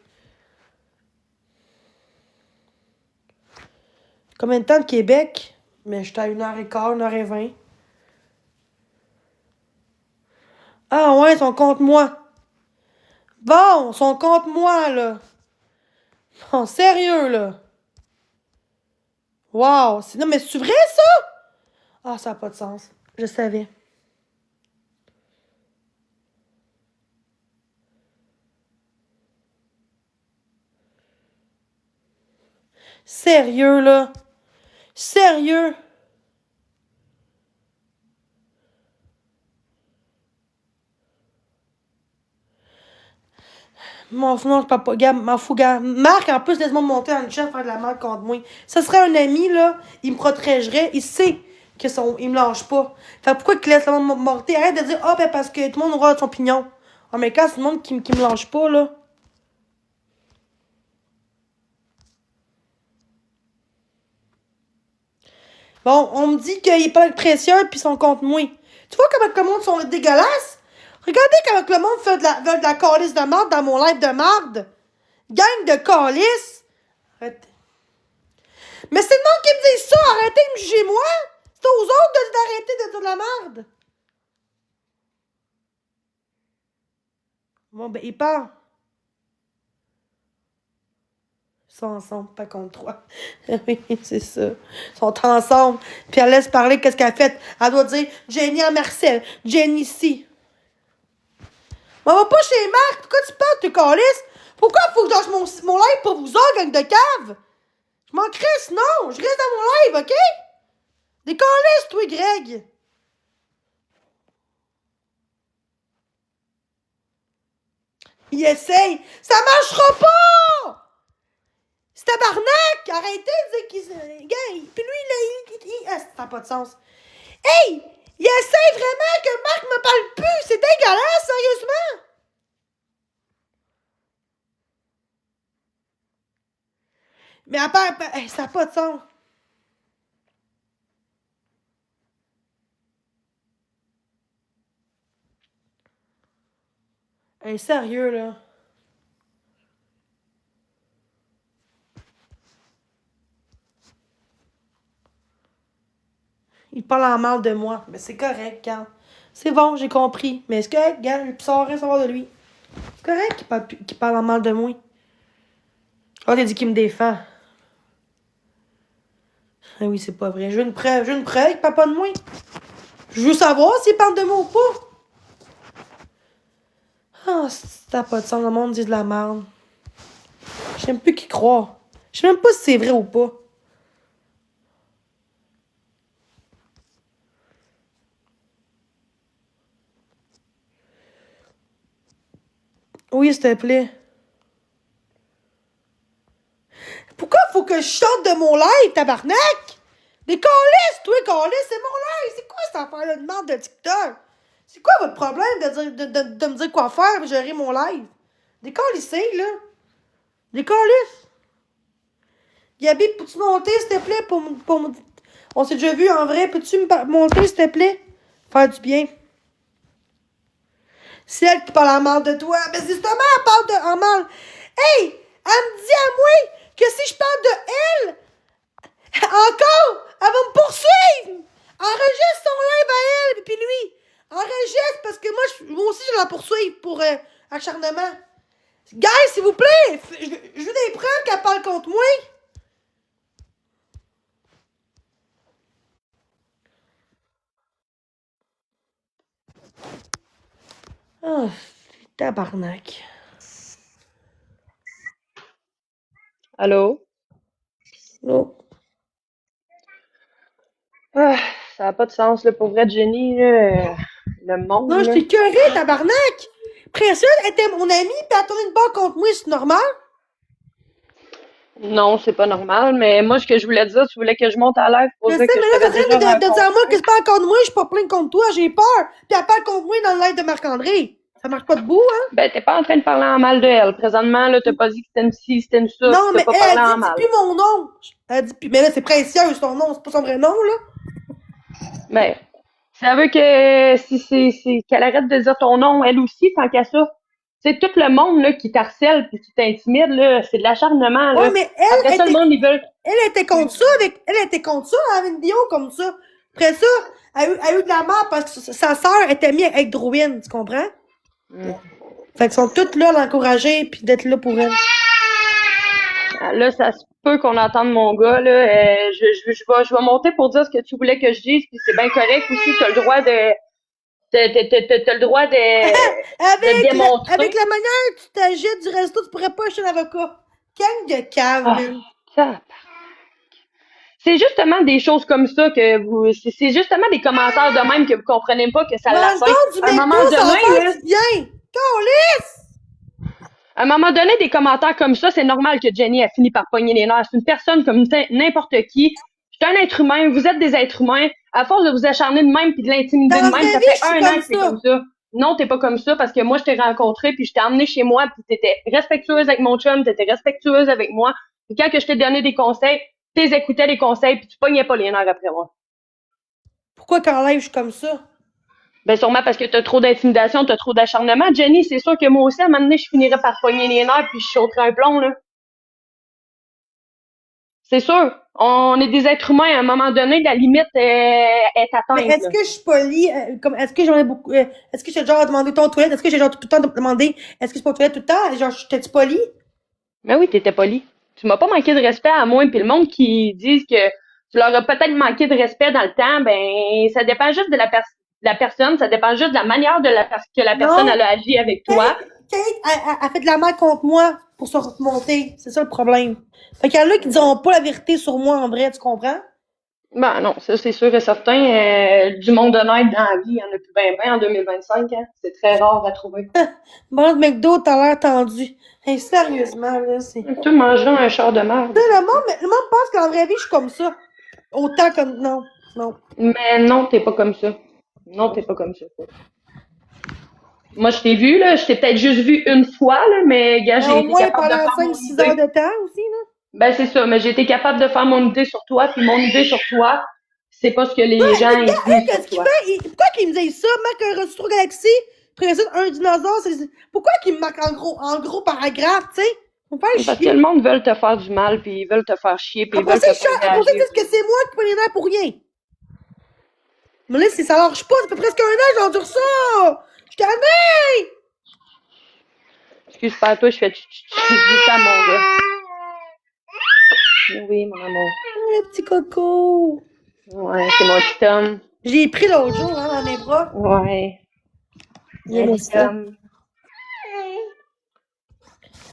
Combien de temps de Québec? Mais j'étais à 1h15, 1h20. Ah ouais, son compte moi. Bon, son compte moi, là. En sérieux, là. Wow. Non, mais c'est vrai, ça? Ah, ça n'a pas de sens. Je savais. Sérieux, là. Sérieux. Non, je parle pas. Gars, m'en fous, gars. Marc, en plus, laisse-moi monter en chat faire de la merde contre moi. Ça serait un ami, là. Il me protégerait. Il sait que il me lâche pas. Fait pourquoi qu'il laisse le monde monter? Arrête de dire, ah, ben, parce que tout le monde aura son pignon. Ah, mais quand c'est le monde qui me lâche pas, là. Bon, on me dit qu'il est pas de précieux puis son compte moi. Tu vois comment le monde sont dégueulasses? Regardez comment le monde fait de la calice de marde dans mon live de marde. Gang de calice. Arrêtez. Mais c'est le monde qui me dit ça. Arrêtez de me juger moi. C'est aux autres d'arrêter de dire de la merde. Bon, ben, ils parlent. Ils sont ensemble, pas contre toi. Oui, c'est ça. Ils sont ensemble. Puis elle laisse parler qu'est-ce qu'elle a fait. Elle doit dire Jenny à Marcel, Jenny ici. On va pas chez Marc. Pourquoi tu parles, tu calice? Pourquoi faut que je lâche mon live pour vous autres, gang de cave? Je m'en crisse, non. Je reste dans mon live, OK? Des calices, toi, Greg. Il essaye. Ça marchera pas! C'est tabarnak! Arrêtez de dire qu'il... Gay. Puis lui, ah, ça n'a pas de sens. Hey! Il essaye vraiment que Marc me parle plus! C'est dégueulasse, sérieusement! Mais à part... Hey, ça n'a pas de sens. Hey, sérieux, là. Il parle en mal de moi. Mais c'est correct, gars. C'est bon, j'ai compris. Mais c'est correct, gars. Je peux rien savoir de lui. C'est correct qu'il parle en mal de moi. Oh, t'as dit qu'il me défend. Ah oui, c'est pas vrai. Je veux une preuve. Je veux une preuve qu'il parle pas de moi. Je veux savoir s'il parle de moi ou pas. Ah, ça pas de sens. Le monde dit de la merde. Je sais même plus qui croire. Je sais même pas si c'est vrai ou pas. Oui, s'il te plaît. Pourquoi faut que je sorte de mon live, tabarnak? Des calices, toi, calices, c'est mon live. C'est quoi cette affaire-là de merde de TikTok? C'est quoi votre problème de me dire quoi faire et gérer mon live? Des calissés, là. Des calices. Gabi, peux-tu monter, s'il te plaît, pour me... On s'est déjà vu en vrai. Peux-tu me monter, s'il te plaît? Faire du bien. C'est elle qui parle en mal de toi. Mais justement, elle parle en mal. Hey! Elle me dit à moi que si je parle de elle, encore, elle va me poursuivre. Enregistre son live à elle, puis lui. Enregistre, parce que moi aussi, je la poursuivre pour acharnement. Guys, s'il vous plaît, je veux des preuves qu'elle parle contre moi. Ah, tabarnak. Allô? Oh. Ah, ça n'a pas de sens, là, pour vrai, Jenny, là, le monde, Non, je là. t'ai curé, tabarnak! Précieuse, elle était mon amie, pis elle a tourné une barre contre moi, c'est normal? Non, c'est pas normal, mais moi, ce que je voulais dire, tu voulais que je monte à l'air pour Je dire sais, que mais je là, t'avais t'es en déjà train de dire à moi que rencontré. c'est pas contre moi, je suis pas plainte contre toi, j'ai peur. Puis elle parle contre moi dans le live de Marc-André. Ça marche pas debout, hein? Ben, t'es pas en train de parler en mal de elle. Présentement, là, t'as pas dit que c'était une ci, c'était une ça, pis Non, t'as mais pas elle parlé a dit, en dis mal. plus mon nom. Elle a dit, mais là, c'est précieux, son nom, c'est pas son vrai nom, là. Ben, ça veut que qu'elle arrête de dire ton nom, elle aussi, tant qu'à ça. C'est tout le monde, là, qui t'harcèle pis qui t'intimide, là, c'est de l'acharnement, Ouais, là. mais Après ça, le monde, ils veulent. elle était contre ça elle était contre ça, elle avait une vidéo comme ça. Après ça, elle a eu de la mort parce que sa sœur était mise avec Drouin, tu comprends? Hmm. Fait qu'ils sont toutes là l'encourager puis d'être là pour elle. Ah, là, ça se peut qu'on entende mon gars, là. Je vais monter pour dire ce que tu voulais que je dise, puis c'est bien correct aussi. T'as le droit de, t'as le droit de démontrer. Avec la manière que tu t'agites du resto, tu pourrais pas acheter un avocat. Gang de cave, Ah, man. ça. C'est justement des choses comme ça que c'est justement des commentaires de même que vous comprenez pas que ça Mange l'atteint. donc du À un moment McDo, ça va donné, là, faire du bien. Câlisse! à un moment donné, des commentaires comme ça, c'est normal que Jenny a fini par pogner les nerfs. C'est une personne comme n'importe qui. C'est un être humain. Vous êtes des êtres humains. À force de vous acharner de même puis de l'intimider Dans de la même, vraie ça vie, fait je suis 1 an comme que c'est ça. comme ça. Non, t'es pas comme ça parce que moi, je t'ai rencontré puis je t'ai emmené chez moi puis t'étais respectueuse avec mon chum, t'étais respectueuse avec moi. Puis quand que je t'ai donné des conseils, t'écoutais les conseils puis tu pognais pas les nerfs après moi. Pourquoi qu'en live, je suis comme ça? Ben sûrement parce que t'as trop d'intimidation, t'as trop d'acharnement. Jenny, c'est sûr que moi aussi, à un moment donné, je finirais par pogner les nerfs puis je sauterais un plomb, là. C'est sûr. On est des êtres humains. À un moment donné, la limite est Mais atteinte, est-ce là. que je suis polie? Comme, est-ce que j'en ai beaucoup. Est-ce que j'ai genre demandé ton toilette? Est-ce que j'ai genre tout le temps demandé est-ce que je suis pas aux toilettes tout le temps? Genre, j'étais-tu polie? Mais oui, t'étais poli. Tu m'as pas manqué de respect à moi. Puis le monde qui dit que tu leur as peut-être manqué de respect dans le temps, ben ça dépend juste de la personne. Ça dépend juste de la manière que la personne Non. elle a agi avec Kate, toi. a fait de la merde contre moi pour se remonter. C'est ça le problème. Fait qu'il y en a qui diront pas la vérité sur moi en vrai, tu comprends? Ben non, ça c'est sûr et certain. Du monde honnête dans la vie, il y en a plus ben en 2025. Hein. C'est très rare à trouver. Bon, McDo, t'as l'air tendu. Hey, sérieusement, là, c'est. Tu mangerais un char de merde. Le monde pense qu'en vraie vie, je suis comme ça. Autant comme. Non, non. Mais non, t'es pas comme ça. Non, t'es pas comme ça. Moi, je t'ai vu, là. Je t'ai peut-être juste vu une fois, là, mais gars, Mais j'ai au été moins capable de pendant faire mon 5-6 heures idée. de temps aussi, là. Ben, c'est ça, mais j'ai été capable de faire mon idée sur toi, puis mon idée sur toi, c'est pas ce que les Ouais, gens mais ils gars, disent qu'est-ce sur qu'il toi. fait? Pourquoi qu'il me dit ça? Marque un retour galaxie, présente un dinosaure, pourquoi qu'il me marque en gros paragraphe, tu sais? Faut pas Parce que chier. le monde veut te faire du mal, puis ils veulent te faire chier, puis ils Après veulent ça, te faire après ça, ils réagir. disent que c'est moi qui prends les nerfs pour rien. Mais là, ça lâche pas, ça fait presque 1 an, j'endure ça! Je suis tannée! Excuse pas, toi, je fais je dis ça à mon gars. Oui, mon amour. Oh, le petit coco! Ouais, c'est mon petit homme. J'ai pris l'autre jour, hein, dans mes bras. Ouais. Il aimait ça.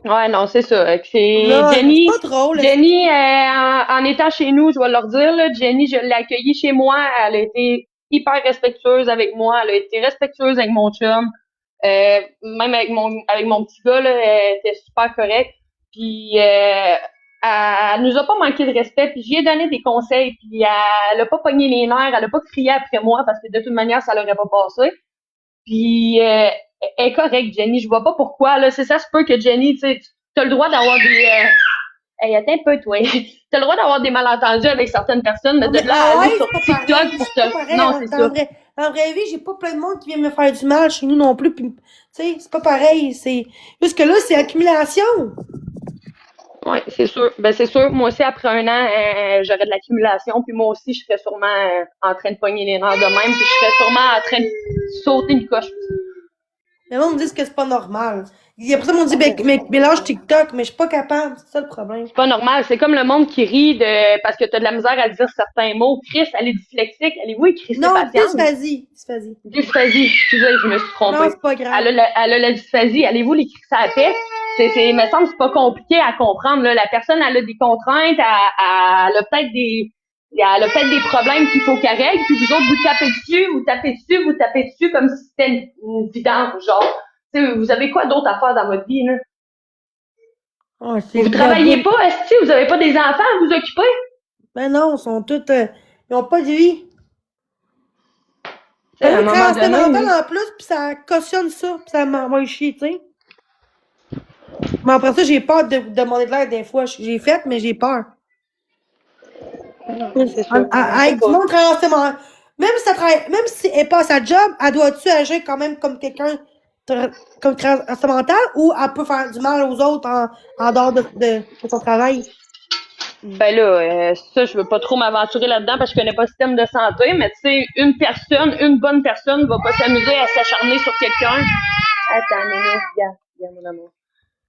Ouais, non, c'est ça. C'est Là, Jenny. c'est pas drôle. Jenny, en étant chez nous, je vais leur dire, là, Jenny, je l'ai accueillie chez moi. Elle a été hyper respectueuse avec moi. Elle a été respectueuse avec mon chum. Même avec mon petit gars, là, elle était super correcte. Puis elle nous a pas manqué de respect. Puis j'y ai donné des conseils. Puis elle a pas pogné les nerfs. Elle a pas crié après moi parce que de toute manière, ça l'aurait pas passé. Puis elle est correcte, Jenny. Je vois pas pourquoi. Là, c'est ça se peut que Jenny, tu sais, t'as le droit d'avoir des. Hey, attends un peu, toi. T'as le droit d'avoir des malentendus avec certaines personnes, mais de là à aller sur TikTok pour te. Non, c'est ça. En vraie vie, j'ai pas plein de monde qui vient me faire du mal chez nous non plus. Tu sais, c'est pas pareil. C'est juste que là, c'est accumulation. Ouais, c'est sûr. Ben c'est sûr. Moi aussi, après 1 an, j'aurais de l'accumulation. Puis moi aussi, je serais sûrement en train de pogner les nerfs de même. Puis je serais sûrement en train de sauter une coche. Mais moi, on me dit que c'est pas normal. Et après ça, on me dit, mais mélange TikTok, mais je suis pas capable. C'est ça le problème. C'est pas normal. C'est comme le monde qui rit parce que t'as de la misère à dire certains mots. Chris, elle est dyslexique. Allez-vous écrire ses Non, patience? dysphasie. Dysphasie. Excusez, je me suis trompée. Non, c'est pas grave. Elle a la dysphasie. Allez-vous l'écrire ça à la paix? Il me semble que c'est pas compliqué à comprendre, là. La personne, elle a des contraintes, elle a peut-être des problèmes qu'il faut qu'elle règle, puis vous autres, vous tapez dessus, vous tapez dessus, vous tapez dessus comme si c'était une vidange, genre. Tu sais, vous avez quoi d'autre à faire dans votre vie, là? Oh, c'est Vous le travaillez gabou. pas, est-ce que vous avez pas des enfants à vous occuper? Ben non, ils sont tous. Ils ont pas de vie. Tu sais, à un T'as moment trans mental donné, en plus, pis ça cautionne ça, pis ça m'envoie chier, tu sais. Mais après ça, j'ai peur de demander de l'aide des fois. J'ai fait, mais j'ai peur. c'est sûr. Je sais Avec du pas. monde même si même si elle n'est pas à sa job, elle doit-tu agir quand même comme quelqu'un comme mental ou elle peut faire du mal aux autres en dehors de son travail? Ben là, ça, je veux pas trop m'aventurer là-dedans parce que je connais pas le système de santé, mais tu sais, une bonne personne va pas s'amuser à s'acharner sur quelqu'un. Attends, regarde, mon amour.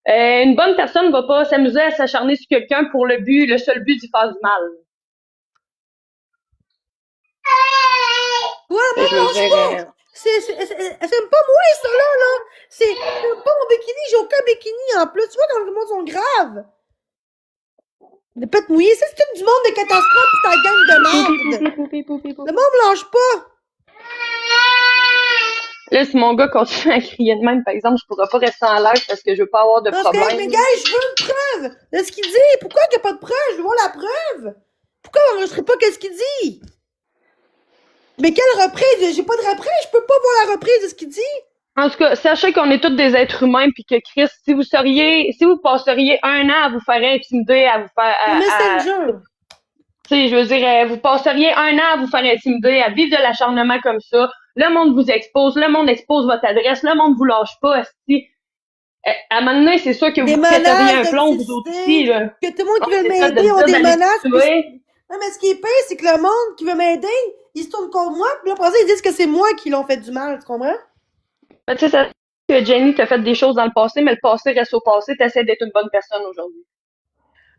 Une bonne personne va pas s'amuser à s'acharner sur quelqu'un pour le seul but d'y faire du mal. Ouais, Tu sais, même je veux lâche dire, pas! C'est pas moi, ça, là! C'est pas mon bikini, j'ai aucun bikini en plus. Tu vois quand les monde sont graves! De pas te mouiller, c'est tout du monde de catastrophe pis ta gang de merde! Le monde me lâche pas! là, si mon gars continue à crier de même, par exemple, je pourrais pas rester en l'air parce que je veux pas avoir de Non, c'est correct, problème. mais gars, je veux une preuve de ce qu'il dit! Pourquoi il n'y a pas de preuve? Je veux voir la preuve! Pourquoi on n'enregistrerait pas qu'est-ce qu'il dit? Mais quelle reprise? J'ai pas de reprise, je peux pas voir la reprise de ce qu'il dit! En tout cas, sachez qu'on est tous des êtres humains, puis que Chris, si vous passeriez un an à vous faire intimider, à vous faire, Sur Messenger! tu sais, je veux dire, vous passeriez un an à vous faire intimider, à vivre de l'acharnement comme ça. Le monde vous expose, le monde expose votre adresse, le monde vous lâche pas. Esti. À un moment donné, c'est sûr que Des vous péteriez menaces un de plomb, te vous autres suicider, aussi, là. que tout le monde qui Ouais, veut c'est ça, de m'aider me ont dire des d'aller menaces. se tuer. Non, mais ce qui est pire, c'est que le monde qui veut m'aider, il se tourne contre moi, puis là, après ça, ils disent que c'est moi qui l'ont fait du mal, tu comprends? Ben, tu sais, ça que Jenny t'a fait des choses dans le passé, mais le passé reste au passé, t'essaies d'être une bonne personne aujourd'hui.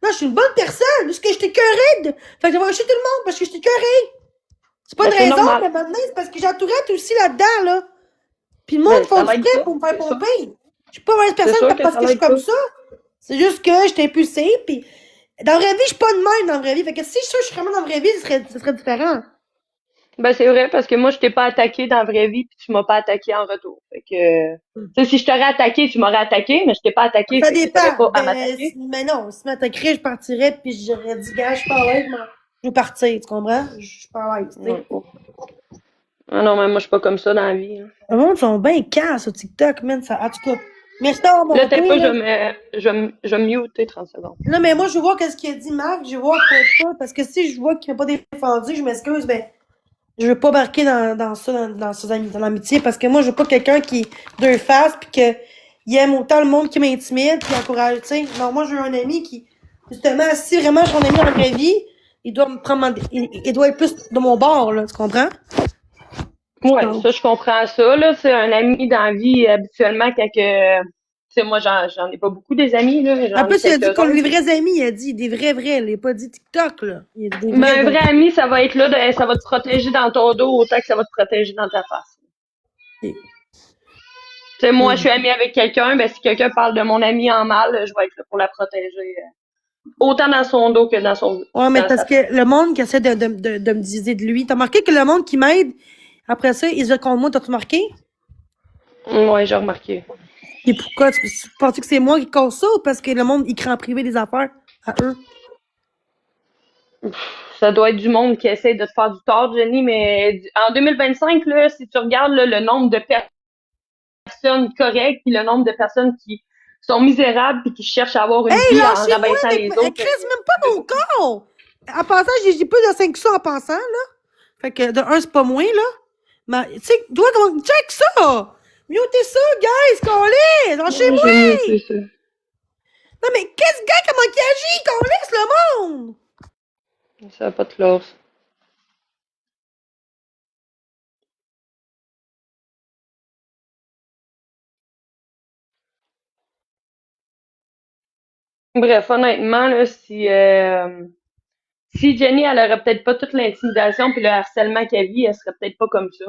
Non, je suis une bonne personne, juste que j'étais curée de. Fait que j'avais chez tout le monde parce que j'étais curée. C'est pas Ben, une c'est raison, normal. mais maintenant, c'est parce que j'entourais aussi là-dedans, là. Puis le monde Ben, font ça du l'aide prêt pas, pour me faire c'est ça. pomper. Je suis pas mauvaise C'est personne sûr que parce ça que je suis l'aide comme pas. ça. C'est juste que j'étais impulsée, puis dans la vraie vie, je suis pas de même dans la vraie vie. Fait que si je suis vraiment dans la vraie vie, ce serait différent. Ben, c'est vrai, parce que moi, je t'ai pas attaqué dans la vraie vie, puis tu m'as pas attaqué en retour. Fait que, tu sais, si je t'aurais attaqué, tu m'aurais attaqué, mais je t'ai pas attaqué, Ça fait que t'avais dépend. pas à Ben, m'attaquer. mais non, si m'attaquerais, je partirais, puis j'aurais dit, gars, je suis pas à l'aise, moi. Je veux partir, tu comprends? Je suis pas à l'aise, tu sais. Ah non, mais moi, je suis pas comme ça dans la vie. Hein. Le monde sont bien casse au TikTok, man. Ça, en tout cas, merci d'avoir Là, t'es monté, pas, là. je vais muter 30 secondes. Non, mais moi, je veux voir qu'est-ce qu'il a dit, Marc. Je veux voir pourquoi. Parce que si je vois qu'il n'a pas défendu, je m'excuse, ben, je veux pas marquer dans ça, dans l'amitié. Parce que moi, je veux pas quelqu'un qui deux faces, puis qu'il aime autant le monde qui m'intimide, puis encourage, tu sais. Non, moi, je veux un ami qui, justement, si vraiment je suis un ami dans la vraie vie, il doit me prendre, il doit être plus de mon bord, là, tu comprends? Ouais, ça, je comprends ça, là. C'est un ami dans la vie, habituellement, quand que, tu sais, moi, j'en ai pas beaucoup des amis, là. En J'en ai plus, il a dit qu'on quelques-uns. lui vrais amis, il a dit des vrais, il a pas dit TikTok, là. Il a dit des Mais un vrais vrai amis. ami, ça va être là, ça va te protéger dans ton dos autant que ça va te protéger dans ta face. Ok. Tu sais, moi, je suis amie avec quelqu'un, ben, si quelqu'un parle de mon ami en mal, je vais être là pour la protéger. Autant dans son dos que Ouais, mais dans parce sa face. que le monde qui essaie de me diser de lui, t'as marqué que le monde qui m'aide, après ça, ils se contre moi, t'as-tu marqué? Ouais, j'ai remarqué. Et pourquoi? Tu penses que c'est moi qui cause ça ou parce que le monde, il crée en privé des affaires à eux? Ça doit être du monde qui essaie de te faire du tort, Jenny, mais en 2025, là, si tu regardes là, le nombre de personnes correctes puis le nombre de personnes qui sont misérables puis qui cherchent à avoir une Hey, vie en lâchez-moi rabaissant avec. les Elle autres. crée même pas mon corps! En passant, j'ai plus de 5 sous en passant, là. Fait que de un, c'est pas moins, là. Mais, tu sais, toi, comment. Check ça! Mutez ça, guys, qu'on l'est! Lâchez-moi! C'est ça. Non, mais qu'est-ce gars, comment il agit? Qu'on laisse le monde! Ça n'a pas de classe. Bref, honnêtement, là, si Jenny, elle aurait peut-être pas toute l'intimidation puis le harcèlement qu'elle vit, elle serait peut-être pas comme ça.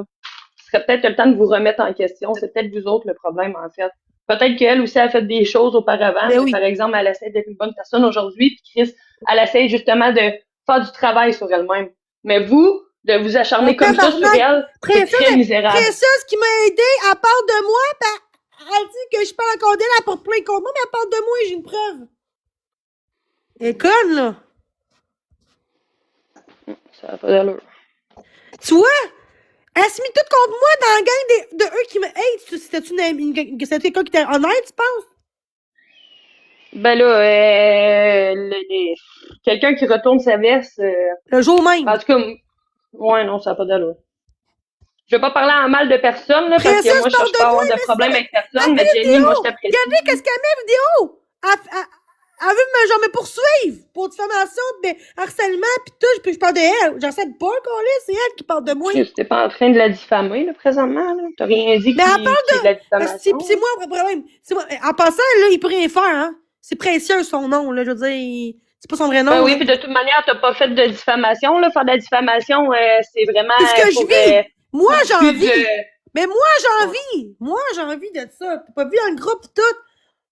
Ce serait peut-être le temps de vous remettre en question. C'est peut-être vous autres le problème, en fait. Peut-être qu'elle aussi a fait des choses auparavant. Ben oui. Par exemple, elle essaie d'être une bonne personne aujourd'hui, puis Chris, elle essaie justement de faire du travail sur elle-même. Mais vous, de vous acharner comme ça sur elle, c'est très misérable. Princesse qui m'a aidé, elle parle de moi, pis elle dit que je parle encore d'elle, elle porte plein contre moi, mais elle parle de moi et j'ai une preuve. Elle est conne, là. Ça n'a pas d'allure. Tu vois? Elle s'est mis tout contre moi dans la gang de eux qui me hate. C'était quelqu'un qui était honnête, tu penses? Ben là, quelqu'un qui retourne sa veste, Le jour même. en tout cas, ouais, non, ça n'a pas d'allure. Je vais pas parler en mal de personne, là, parce que Princesse, moi, je parle cherche de pas à avoir moi, de problème avec personne, mais mais Jenny, moi, je t'apprécie. Regardez qu'est-ce qu'elle met vidéo! Elle veut genre me poursuivre pour diffamation, harcèlement, pis tout, puis je parle de elle. J'en sais pas, c'est elle qui parle de moi. T'es pas en train de la diffamer, là, présentement, là. T'as rien dit Mais elle parle qui est de la diffamation. C'est moi le problème. En passant, là, il peut rien faire, hein. C'est précieux son nom, là, je veux dire. C'est pas son vrai nom. Ben oui, là. puis de toute manière, t'as pas fait de diffamation, là. Faire de la diffamation, c'est vraiment. C'est ce que je vis. Moi, j'ai plus envie. de- Mais moi, j'ai envie. Moi, j'ai envie de ça. T'as pas vu dans le groupe pis tout.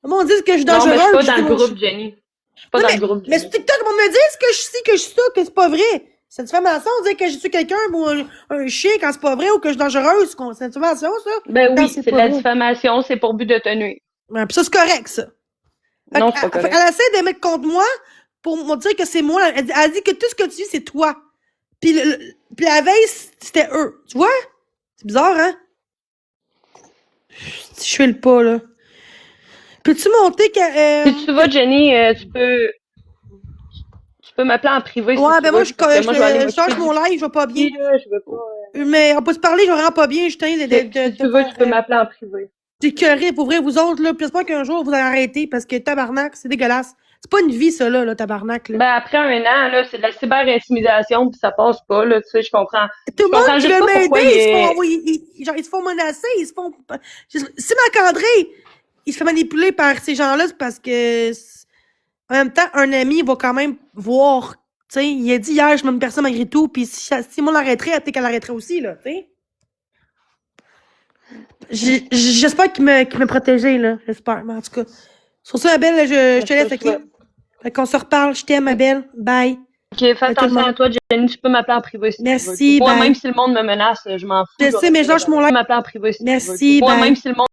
Le monde dit que je suis Non, mais dangereuse. je suis pas je dans dis le mon groupe, Jenny. Je suis pas Non, dans le groupe, Mais Jenny. sur TikTok, on me dit que je suis, que je suis ça, que c'est pas vrai. C'est une diffamation, on dit que je suis quelqu'un ou un chien quand c'est pas vrai ou que je suis dangereuse. C'est une diffamation, ça. Ben Quand oui, c'est c'est de pas la vrai. diffamation, c'est pour but de te nuire. Ouais, pis ça, c'est correct, ça. Non, c'est pas correct. Elle essaie de mettre contre moi pour me dire que c'est moi. Elle dit que tout ce que tu dis, c'est toi. Puis la veille, c'était eux. Tu vois? C'est bizarre, hein? Je fais le pas, là. Peux-tu monter que... Si tu vas, Jenny, tu peux m'appeler en privé si Ouais, tu ben veux, moi, parce que moi, je vais aller je m'occuper change mon live, je vais pas bien. du là, je veux pas. Mais on peut se parler, je vais vraiment pas bien, je tiens Si tu veux, tu peux m'appeler en privé. d'écœurer pour vrai, vous autres, là. Puis j'espère qu'un jour, vous allez arrêter parce que tabarnak, c'est dégueulasse. C'est pas une vie, ça, là, tabarnak, là. Ben, après un an, là, c'est de la cyber-intimidation, puis ça passe pas, là, tu sais, je comprends. Tout le monde qui juste veut pas pourquoi m'aider, ils se font menacer, ils se font... Si Marc-André, il se fait manipuler par ces gens-là, c'est parce que... En même temps, un ami va quand même voir, tu sais, il a dit hier, je m'aime personne malgré tout, puis si moi l'arrêterait, peut-être qu'elle l'arrêterait aussi, là, tu sais. J'espère qu'il me protégeait, là, j'espère, mais en tout cas. Sur ça, ma belle, je te laisse, ok? Fait qu'on se reparle, je t'aime, ma belle, bye. Ok, fais attention à toi, Jenny, tu peux m'appeler en privé si Merci, tu veux. Moi, bye. même si le monde me menace, je m'en fous. Je sais, mais je lâche mon live. Tu peux m'appeler en privé si tu veux. Merci, Moi, bye. même si le monde